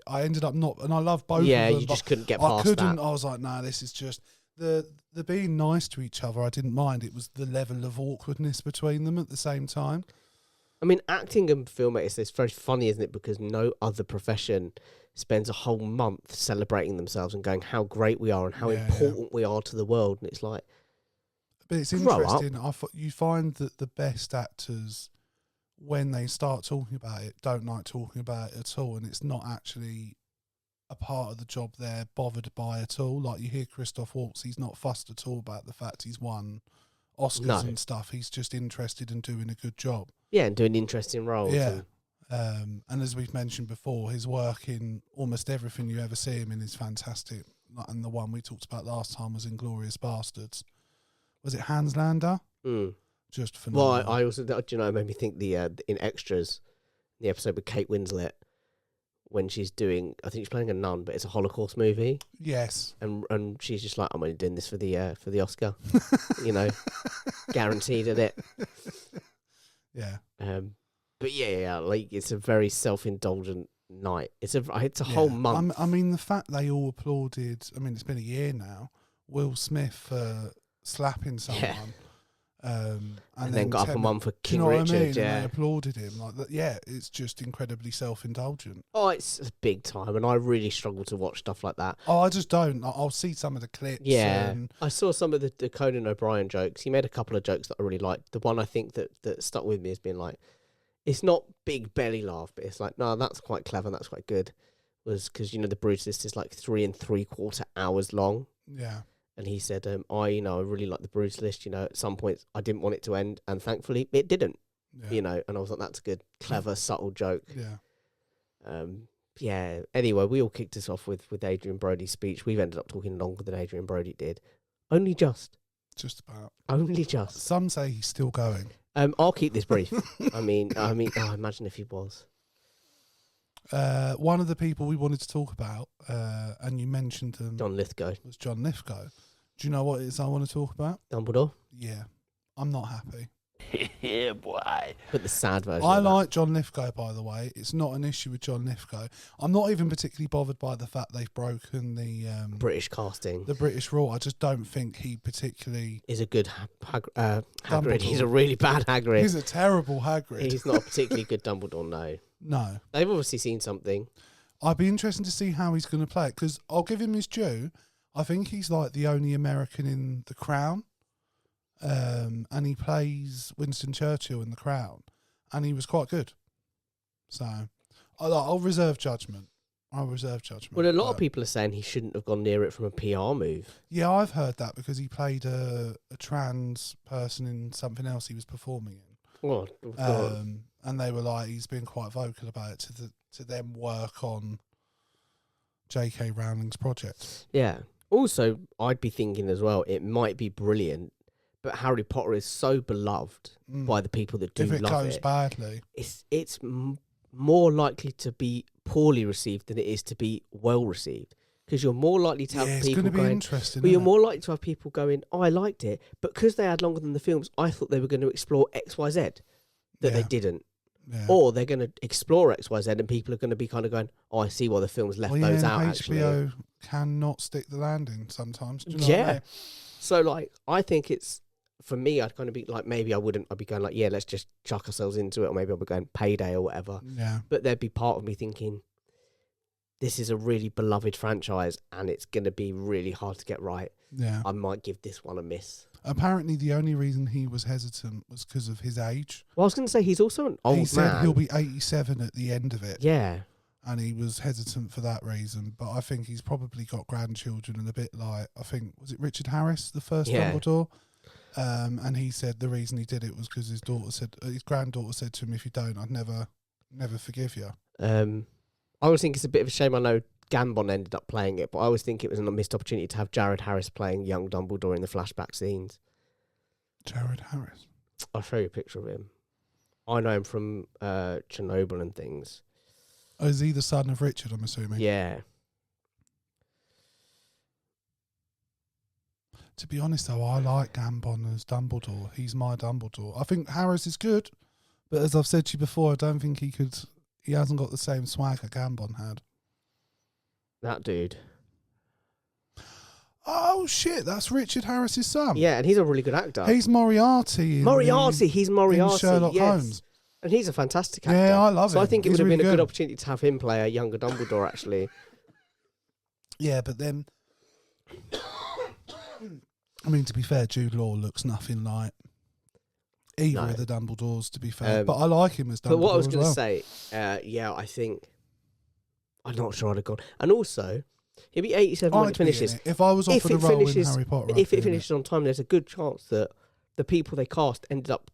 I ended up not, and I love both of them. Yeah, you just couldn't get past that. I was like, no, this is just, the being nice to each other, I didn't mind. It was the level of awkwardness between them at the same time. I mean, acting and filmmakers, it's very funny, isn't it? Because no other profession spends a whole month celebrating themselves and going how great we are and how important we are to the world. And it's like, but it's interesting. You find that the best actors, when they start talking about it, don't like talking about it at all. And it's not actually a part of the job they're bothered by at all. Like you hear Christoph Waltz, he's not fussed at all about the fact he's won Oscars and stuff. He's just interested in doing a good job. Yeah, and doing interesting roles. Yeah. And as we've mentioned before, his work in almost everything you ever see him in is fantastic. And the one we talked about last time was Inglourious Bastards. Was it Hans Lander? Just phenomenal. Well, I also, do you know, it made me think in Extras, the episode with Kate Winslet, when she's doing, I think she's playing a nun, but it's a Holocaust movie. Yes. And she's just like, I'm only doing this for the Oscar, you know, guaranteed at it. Yeah. But yeah, like it's a very self-indulgent night. It's a whole month. I mean, the fact they all applauded. I mean, it's been a year now. Will Smith for slapping someone, and then got up on one for King Richard. Richard. What I mean? Yeah, and they applauded him like that. Yeah, it's just incredibly self-indulgent. Oh, it's big time, and I really struggle to watch stuff like that. Oh, I just don't. I'll see some of the clips. Yeah, I saw some of the Conan O'Brien jokes. He made a couple of jokes that I really liked. The one I think that stuck with me has been like, it's not big belly laugh, but it's like, no, that's quite clever. That's quite good. Was because the Bruce list is like 3 3/4 hours long. Yeah. And he said, I really like the Bruce list. At some points I didn't want it to end, and thankfully it didn't. Yeah. And I was like, that's a good, clever, subtle joke. Yeah. Yeah. Anyway, we all kicked us off with Adrian Brody's speech. We've ended up talking longer than Adrian Brody did. Only just. Just about. Only just. Some say he's still going. I'll keep this brief. I mean, imagine if he was. One of the people we wanted to talk about, and you mentioned them, John Lithgow. was John Lithgow. Do you know what it is I want to talk about? Dumbledore? Yeah. I'm not happy. Yeah, boy. But the sad version. I like John Lithgow, by the way. It's not an issue with John Lithgow. I'm not even particularly bothered by the fact they've broken the British casting. The British rule. I just don't think he particularly is a good Hagrid. He's a really bad Hagrid. He's a terrible Hagrid. He's not a particularly good Dumbledore, no. No. They've obviously seen something. I'd be interested to see how he's going to play it, because I'll give him his due. I think he's like the only American in The Crown. and he plays Winston Churchill in The Crown, and he was quite good. So I'll reserve judgment. Well, a lot of people are saying he shouldn't have gone near it from a PR move. Yeah, I've heard that because he played a trans person in something else he was performing in. Well, and they were like, he's been quite vocal about it to them work on J.K. Rowling's project. Yeah. Also, I'd be thinking as well, it might be brilliant, but Harry Potter is so beloved by the people that do love it. If it goes badly, it's more likely to be poorly received than it is to be well received, because you're more likely to have it's people going to be going. Interesting. Well, you're more likely to have people going, "Oh, I liked it," but because they had longer than the films, I thought they were going to explore X, Y, Z, that they didn't. Yeah. Or they're going to explore X, Y, Z, and people are going to be kind of going, "Oh, I see why the films left those out." HBO cannot stick the landing sometimes. Do you know what I mean? So, like, I think it's. For me, I'd kind of be like, maybe I wouldn't. I'd be going like, yeah, let's just chuck ourselves into it, or maybe I'll be going Payday or whatever. Yeah. But there'd be part of me thinking, this is a really beloved franchise, and it's going to be really hard to get right. Yeah. I might give this one a miss. Apparently, the only reason he was hesitant was because of his age. Well, I was going to say he's also an old man. He said he'll be 87 at the end of it. Yeah. And he was hesitant for that reason. But I think he's probably got grandchildren, and a bit like, I think, was it Richard Harris, the first Dumbledore? And he said the reason he did it was because his granddaughter said to him, "If you don't, I'd never forgive you." I always think it's a bit of a shame. I know Gambon ended up playing it, but I always think it was a missed opportunity to have Jared Harris playing young Dumbledore in the flashback scenes. Jared Harris. I'll show you a picture of him. I know him from Chernobyl and things. Oh, is he the son of Richard, I'm assuming? Yeah. To be honest, though, I like Gambon as Dumbledore. He's my Dumbledore. I think Harris is good, but as I've said to you before, I don't think he hasn't got the same swagger Gambon had. That dude. Oh, shit, that's Richard Harris's son. Yeah, and he's a really good actor. He's Moriarty. He's Moriarty. In Sherlock Holmes. And he's a fantastic actor. Yeah, I love him. So I think it would have been a good opportunity to have him play a younger Dumbledore, actually. Yeah, but then... I mean, to be fair, Jude Law looks nothing like either of the Dumbledores, to be fair. But I like him as Dumbledore. But what I was going to say, I think... I'm not sure I'd have gone. And also, he'll be 87 when it finishes. If I was offered a role in Harry Potter... If it finishes on time, there's a good chance that the people they cast ended up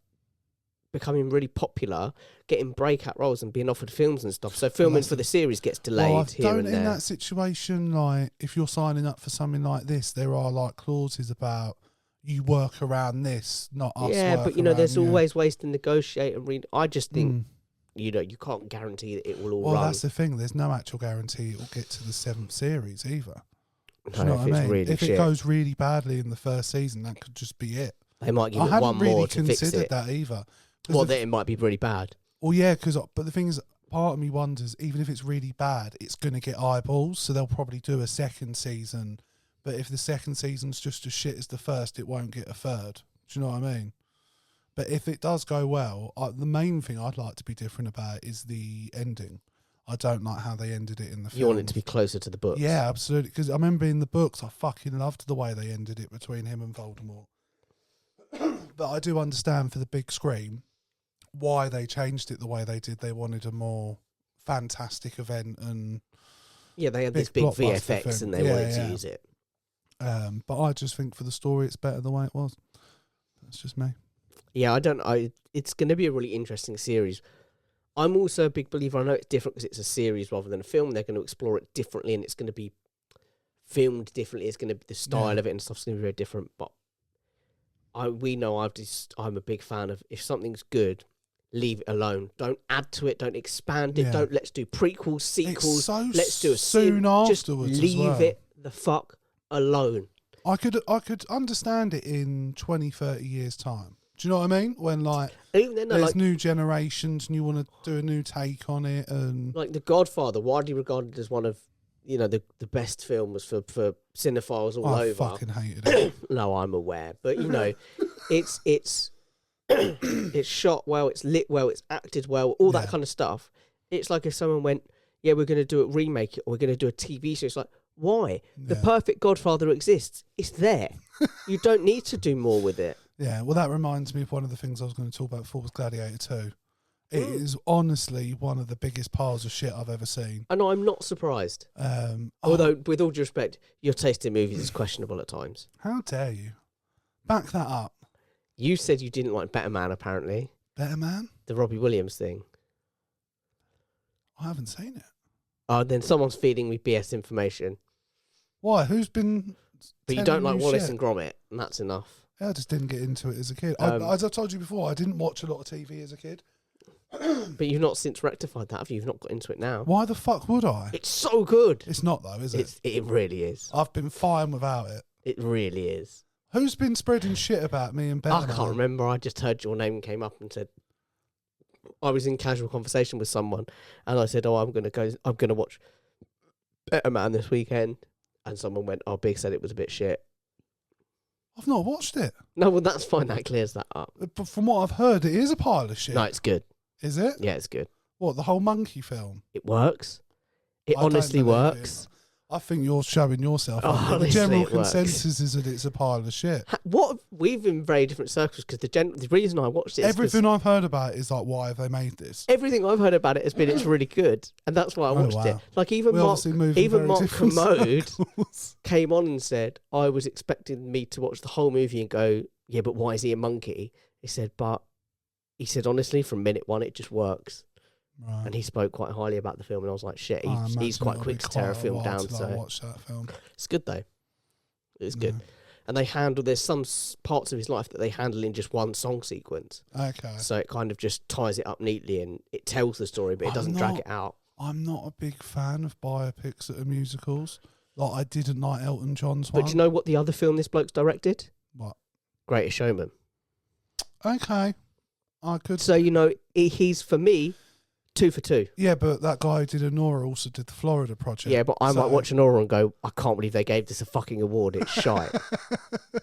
becoming really popular, getting breakout roles and being offered films and stuff. So filming for the series gets delayed here and there. In that situation, like, if you're signing up for something like this, there are, like, clauses about you work around this, not us. Yeah, but, there's always ways to negotiate and read. I just think, you can't guarantee that it will all run. Well, that's the thing. There's no actual guarantee it will get to the 7th series either. Do you No, know what I mean? really if it goes really badly in the first season, that could just be it. They might give it one more to fix it. I hadn't really considered that either. Well, then it might be really bad. Well, yeah, but the thing is, part of me wonders, even if it's really bad, it's going to get eyeballs, so they'll probably do a second season. But if the second season's just as shit as the first, it won't get a third. Do you know what I mean? But if it does go well, the main thing I'd like to be different about is the ending. I don't like how they ended it in the film. You want it to be closer to the books? Yeah, absolutely. Because I remember in the books, I fucking loved the way they ended it between him and Voldemort. But I do understand for the big screen why they changed it the way they did. They wanted a more fantastic event, and they had this big VFX and they wanted to use it. But I just think for the story, it's better the way it was. That's just me. Yeah, it's going to be a really interesting series. I'm also a big believer. I know it's different because it's a series rather than a film. They're going to explore it differently, and it's going to be filmed differently. It's going to be the style of it and stuff's going to be very different. But I'm a big fan of, if something's good, leave it alone. Don't add to it. Don't expand it. Don't let's do prequels, sequels. Let's do a soon afterwards. Just leave it the fuck alone. I could understand it in 20, 30 years time. Do you know what I mean? When even then, there's new generations and you want to do a new take on it, and like The Godfather, widely regarded as one of the best films for cinephiles all over. I fucking hated it. No, I'm aware, but it's it's shot well, it's lit well, it's acted well, all that kind of stuff. It's like if someone went, we're going to do it, remake it, or we're going to do a TV show. It's like, why? The perfect Godfather exists. It's there. You don't need to do more with it. Yeah, well, that reminds me of one of the things I was going to talk about before was Gladiator 2. It is honestly one of the biggest piles of shit I've ever seen. And I'm not surprised. Although, with all due respect, your taste in movies is questionable at times. How dare you? Back that up. You said you didn't like Better Man, apparently. Better Man? The Robbie Williams thing. I haven't seen it. Oh, then someone's feeding me BS information. Why? Who's been... But you don't like Wallace shit? and Gromit, and that's enough. Yeah, I just didn't get into it as a kid. As I've told you before, I didn't watch a lot of TV as a kid. But you've not since rectified that, have you? You've not got into it now. Why the fuck would I? It's so good. It's not though, is it? It really is. I've been fine without it. It really is. Who's been spreading shit about me and Ben? I can't remember. I just heard your name came up and said, I was in casual conversation with someone and I said, I'm going to watch Better Man this weekend. And someone went, Big said it was a bit shit. I've not watched it. No, well, that's fine. That clears that up. But from what I've heard, it is a pile of shit. No, it's good. Is it? Yeah, it's good. What, the whole monkey film? It works. It honestly works. I think you're showing yourself. Oh, the general it consensus is that it's a pile of shit. We've in very different circles because the reason I watched it is everything I've heard about it is like, why have they made this? Everything I've heard about it has been it's really good, and that's why I watched it. Like even Mark Commode came on and said I was expecting me to watch the whole movie and go, yeah, but why is he a monkey? He said honestly, from minute one it just works. Right. And he spoke quite highly about the film, and I was like, shit, he's quite quick to tear a film down. So watch that film. It's good though. It's good. And there's some parts of his life that they handle in just one song sequence. Okay. So it kind of just ties it up neatly and it tells the story, but it doesn't drag it out. I'm not a big fan of biopics that are musicals. Like, I didn't like Elton John's one. But do you know what the other film this bloke's directed? What? Greatest Showman. Okay. I could... So, he's, for me, 2 for 2. Yeah, but that guy who did Anora also did the Florida Project. Yeah, but I might watch Anora and go, I can't believe they gave this a fucking award. It's shite.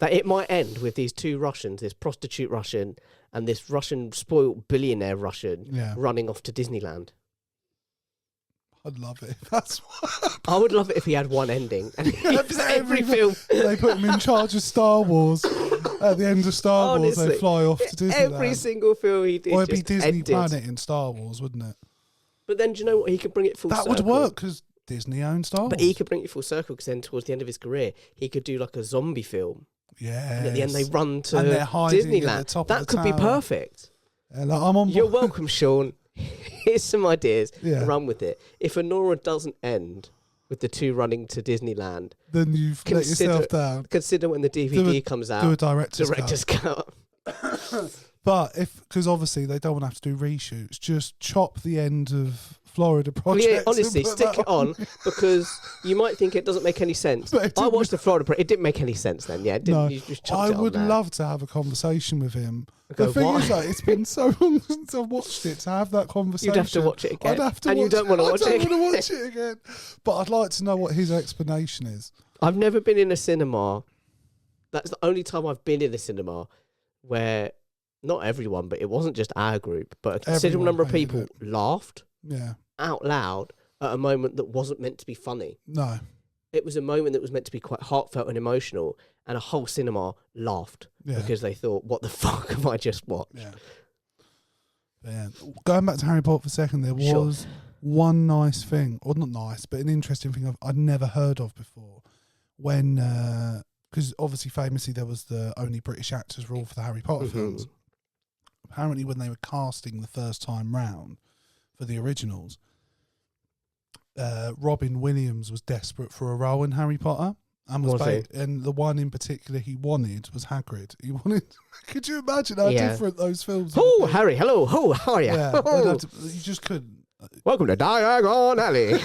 That it might end with these two Russians, this prostitute Russian and this Russian spoiled billionaire Russian running off to Disneyland. I'd love it. That's what I would love it if he had one ending. And every film. They put him in charge of Star Wars. At the end of Star Wars, they fly off to Disneyland. Every single film he did. Or it'd be Disney Planet in Star Wars, wouldn't it? But then, do you know what? He could bring it full circle. That would work because Disney owns Star Wars. But he could bring it full circle because then, towards the end of his career, he could do like a zombie film. Yeah. And at the end, they run to and they're Disneyland. At the top that of the could be perfect. Yeah, like, I'm on You're welcome, Sean. Here's some ideas. Run with it. If Anora doesn't end with the two running to Disneyland, then you've let yourself down. Consider when the DVD comes out. Do a director's cut. But because obviously they don't want to have to do reshoots, just chop the end of Florida Project. Yeah, honestly, stick it on because you might think it doesn't make any sense. I watched the Florida Project. It didn't make any sense then. Yeah, it didn't. No, you just I would love to have a conversation with him. The thing is, it's been so long since I've watched it to have that conversation. You'd have to watch it again. I'd have to and you don't want to watch it again. I don't want to watch it again. But I'd like to know what his explanation is. I've never been in a cinema. That's the only time I've been in a cinema where not everyone, but it wasn't just our group, but a considerable number of people laughed out loud at a moment that wasn't meant to be funny. No. It was a moment that was meant to be quite heartfelt and emotional, and a whole cinema laughed because they thought, what the fuck have I just watched? Yeah. Going back to Harry Potter for a second, there was one nice thing, or not nice, but an interesting thing I'd never heard of before. When, because obviously famously there was the only British actors rule for the Harry Potter films. Apparently when they were casting the first time round for the originals, Robin Williams was desperate for a role in Harry Potter, and and the one in particular he wanted was Hagrid. He wanted. Could you imagine how different those films? Oh, Harry, hello, how are you? Yeah, you just couldn't. Welcome to Diagon Alley.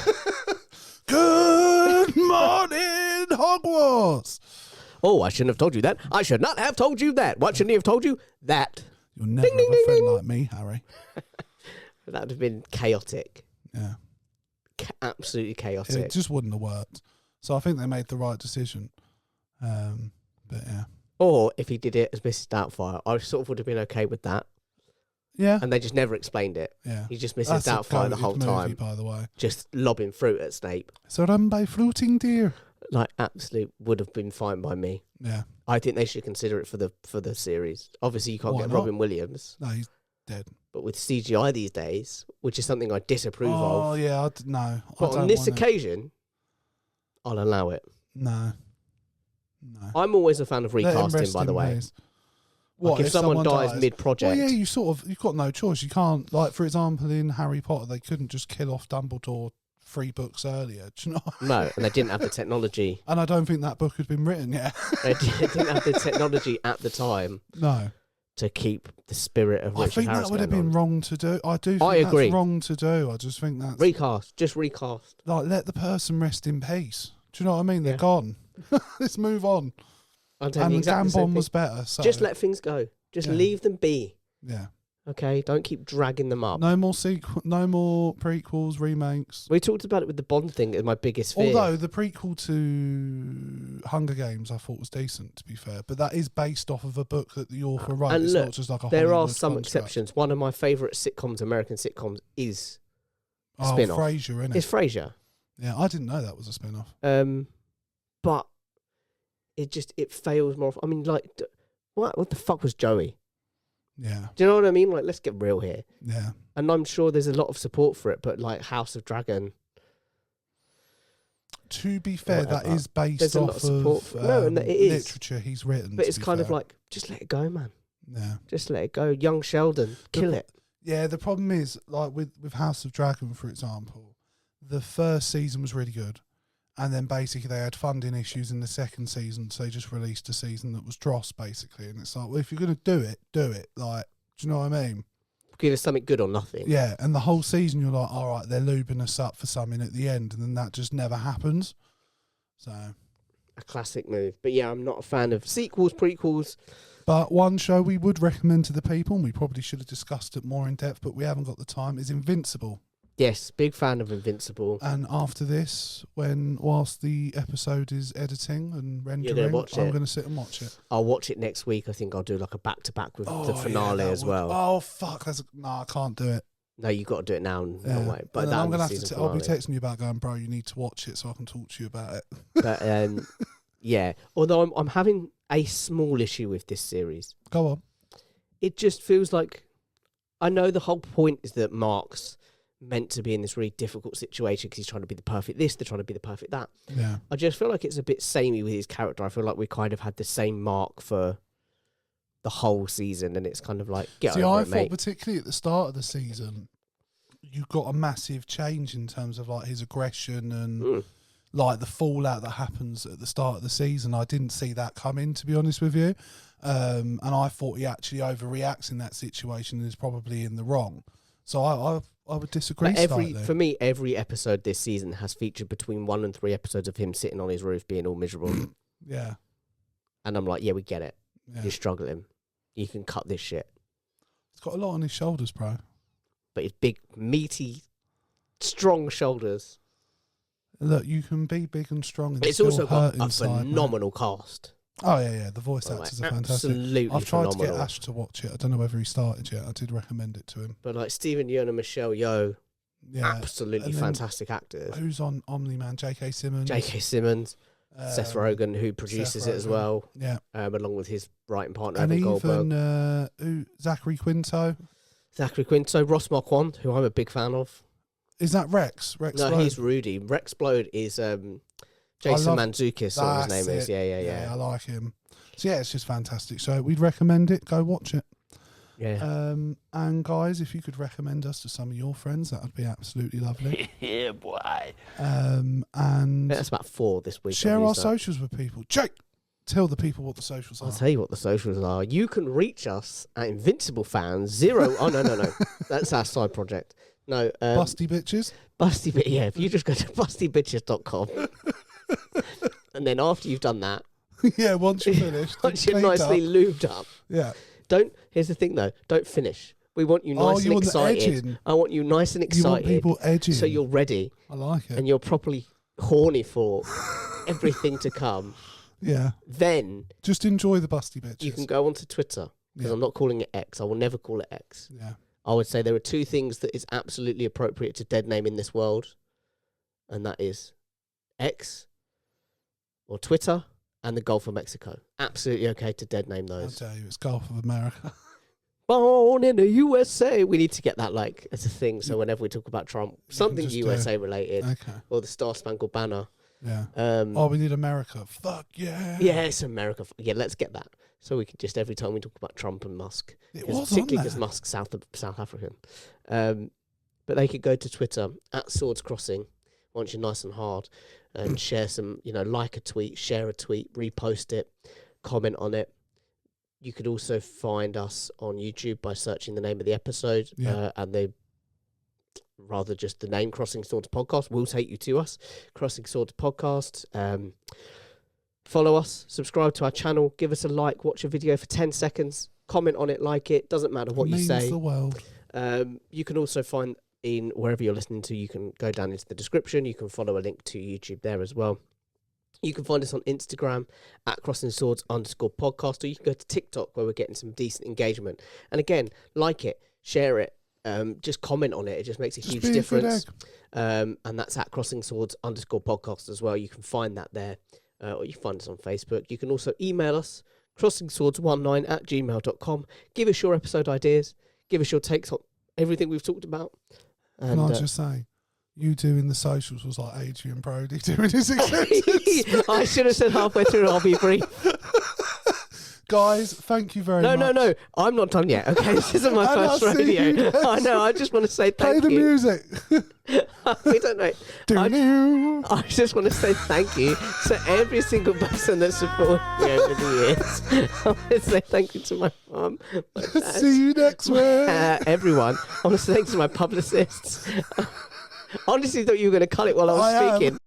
Good morning, Hogwarts. Oh, I shouldn't have told you that. I should not have told you that. What shouldn't he have told you? That. You'll never have a friend like me, Harry. That would have been chaotic. Yeah. Absolutely chaotic. It just wouldn't have worked. So I think they made the right decision. But yeah. Or if he did it as Mrs. Doubtfire, I sort of would have been okay with that. Yeah. And they just never explained it. Yeah. He just Mrs. Doubtfire the whole time. By the way. Just lobbing fruit at Snape. So run by fruiting deer. like absolute would have been fine by me. Yeah. I think they should consider it for the series. Obviously, you can't Why get not? Robin Williams. No, he's dead. But with CGI these days, which is something I disapprove of. Oh yeah, no. But on this occasion, I'll allow it. No. I'm always a fan of Let him recasting, rest by the in way. peace. Like What if someone dies mid-project? Well, yeah, you've got no choice. You can't, like, for example, in Harry Potter, they couldn't just kill off Dumbledore 3 books earlier. Do you know? No, and they didn't have the technology. And I don't think that book had been written yet. They didn't have the technology at the time. No. To keep the spirit of Richard I think Harris that would have been wrong to do. I think agree. That's wrong to do. I just think that's... Just recast. Like, let the person rest in peace. Do you know what I mean? They're Yeah. gone. Let's move on. And Gambon was better. So. Just let things go. Just leave them be. Yeah. Okay? Don't keep dragging them up. No more no more prequels, remakes. We talked about it with the Bond thing as my biggest fear. Although the prequel to Hunger Games I thought was decent, to be fair. But that is based off of a book that the author wrote. And it's look, not just like a there are Hollywood some construct. exceptions. One of my favourite sitcoms, American sitcoms, is a Oh, spin-off. Frasier, innit? It's Frasier. Yeah, I didn't know that was a spin-off. But it fails more. I mean, like, what the fuck was Joey? Yeah. Do you know what I mean? Like, let's get real here. Yeah. And I'm sure there's a lot of support for it, but like House of Dragon. To be fair, that Whatever. is based There's a lot off of support of for no, and it is literature he's written. But to it's be kind of fair. like, just let it go, man. Yeah. Just let it go. Young Sheldon, kill it. Yeah, the problem is, like with House of Dragon, for example, the first season was really good. And then basically they had funding issues in the second season, so they just released a season that was dross, basically. And it's like, well, if you're going to do it, do it. Like, do you know what I mean? Give us something good or nothing. Yeah, and the whole season you're like, all right, they're lubing us up for something at the end, and then that just never happens. So... A classic move. But yeah, I'm not a fan of sequels, prequels. But one show we would recommend to the people, and we probably should have discussed it more in depth, but we haven't got the time, is Invincible. Yes, big fan of Invincible. And after this, whilst the episode is editing and rendering, gonna watch I'm it? going to sit and watch it. I'll watch it next week. I think I'll do like a back-to-back with the finale as well. Oh, fuck. No, I can't do it. No, you've got to do it now. No way. But And then I'm going to have to. I'll be texting you about going, bro, you need to watch it so I can talk to you about it. But yeah, although I'm having a small issue with this series. Go on. It just feels like, I know the whole point is that Mark's meant to be in this really difficult situation because he's trying to be the perfect this, they're trying to be the perfect that. Yeah. I just feel like it's a bit samey with his character. I feel like we kind of had the same Mark for the whole season, and it's kind of like, I over it, thought mate. particularly at the start of the season, you got a massive change in terms of like his aggression and like the fallout that happens at the start of the season. I didn't see that coming, to be honest with you. And I thought he actually overreacts in that situation and is probably in the wrong. So I would disagree slightly. For me, every episode this season has featured between 1 and 3 episodes of him sitting on his roof being all miserable. Yeah. And I'm like, yeah, we get it. Yeah. You're struggling. You can cut this shit. He's got a lot on his shoulders, bro. But his big, meaty, strong shoulders. Look, you can be big and strong and But it's still also hurt got a inside, mate. phenomenal cast. Oh, yeah. The voice By the actors way, are fantastic. absolutely I've tried phenomenal. to get Ash to watch it. I don't know whether he started yet. I did recommend it to him. But like Stephen Yeun and Michelle Yeoh, Yeah. absolutely And then fantastic actors. Who's on Omni-Man? J.K. Simmons. J.K. Simmons, Seth Rogen, who produces it as Rogen. well, Yeah. along with his writing partner, And Evan Goldberg. even Zachary Quinto. Zachary Quinto, Ross Marquand, who I'm a big fan of. Is that Rex? Rex No, Blode? he's Rudy. Rex Blode is Jason Mantzoukas, or his That's name is. it. Yeah. I like him. So yeah, it's just fantastic. So we'd recommend it. Go watch it. Yeah. And guys, if you could recommend us to some of your friends, that would be absolutely lovely. Yeah, boy. And That's about 4 this week. share I've our used that. socials with people. Jake, tell the people what the socials I'll are. tell you what the socials are. You can reach us at Invincible Fans 0. Oh, no. That's our side project. No. Busty bitches. Yeah, if you just go to bustybitches.com. And then after you've done that, Yeah, once you're finished. once you're cleaned nicely up. lubed up, Yeah. here's the thing though, don't finish. We want you nice you and want the excited. edging. I want you nice and You want excited. people edging. So you're ready I like it. and you're properly horny for everything to come. Yeah. Then Just enjoy the busty bitches. you can go onto Twitter, because Yeah. I'm not calling it X. I will never call it X. Yeah. I would say there are 2 things that is absolutely appropriate to dead name in this world, and that is X or Twitter, and the Gulf of Mexico. Absolutely okay to dead name those. I'll tell you, it's Gulf of America. Born in the USA. We need to get that like as a thing. So whenever we talk about Trump, something USA related, or the Star Spangled Banner. Yeah. We need America. Fuck yeah. Yeah, it's America. Yeah, let's get that. So we could just every time we talk about Trump and Musk, particularly because Musk's South African. But they could go to Twitter at Swords Crossing once you're nice and hard, and share some, like a tweet, share a tweet, repost it, comment on it. You could also find us on YouTube by searching the name of the episode, and rather just the name Crossing Swords Podcast will take you to us. Crossing Swords Podcast. Follow us, subscribe to our channel, give us a like, watch a video for 10 seconds, comment on it, like it. Doesn't matter what you say. The world. You can also find in wherever you're listening to, you can go down into the description. You can follow a link to YouTube there as well. You can find us on Instagram at CrossingSwords_podcast, or you can go to TikTok where we're getting some decent engagement. And again, like it, share it, just comment on it. It just makes a huge difference. And that's at CrossingSwords_podcast as well. You can find that there, or you can find us on Facebook. You can also email us, CrossingSwords19@gmail.com. Give us your episode ideas. Give us your takes on everything we've talked about. And, can I just say, you doing the socials was like Adrian Brody doing his acceptance. I should have said halfway through, I'll be brief. Guys, thank you very much. No, I'm not done yet. Okay, this isn't my first radio. I know, I just want to say thank you. Play the music. We don't know. I just want to say thank you to every single person that supported me over the years. I want to say thank you to my mum, my dad. See you next week. Everyone. I want to say thanks to my publicists. I honestly thought you were going to cut it while I was speaking.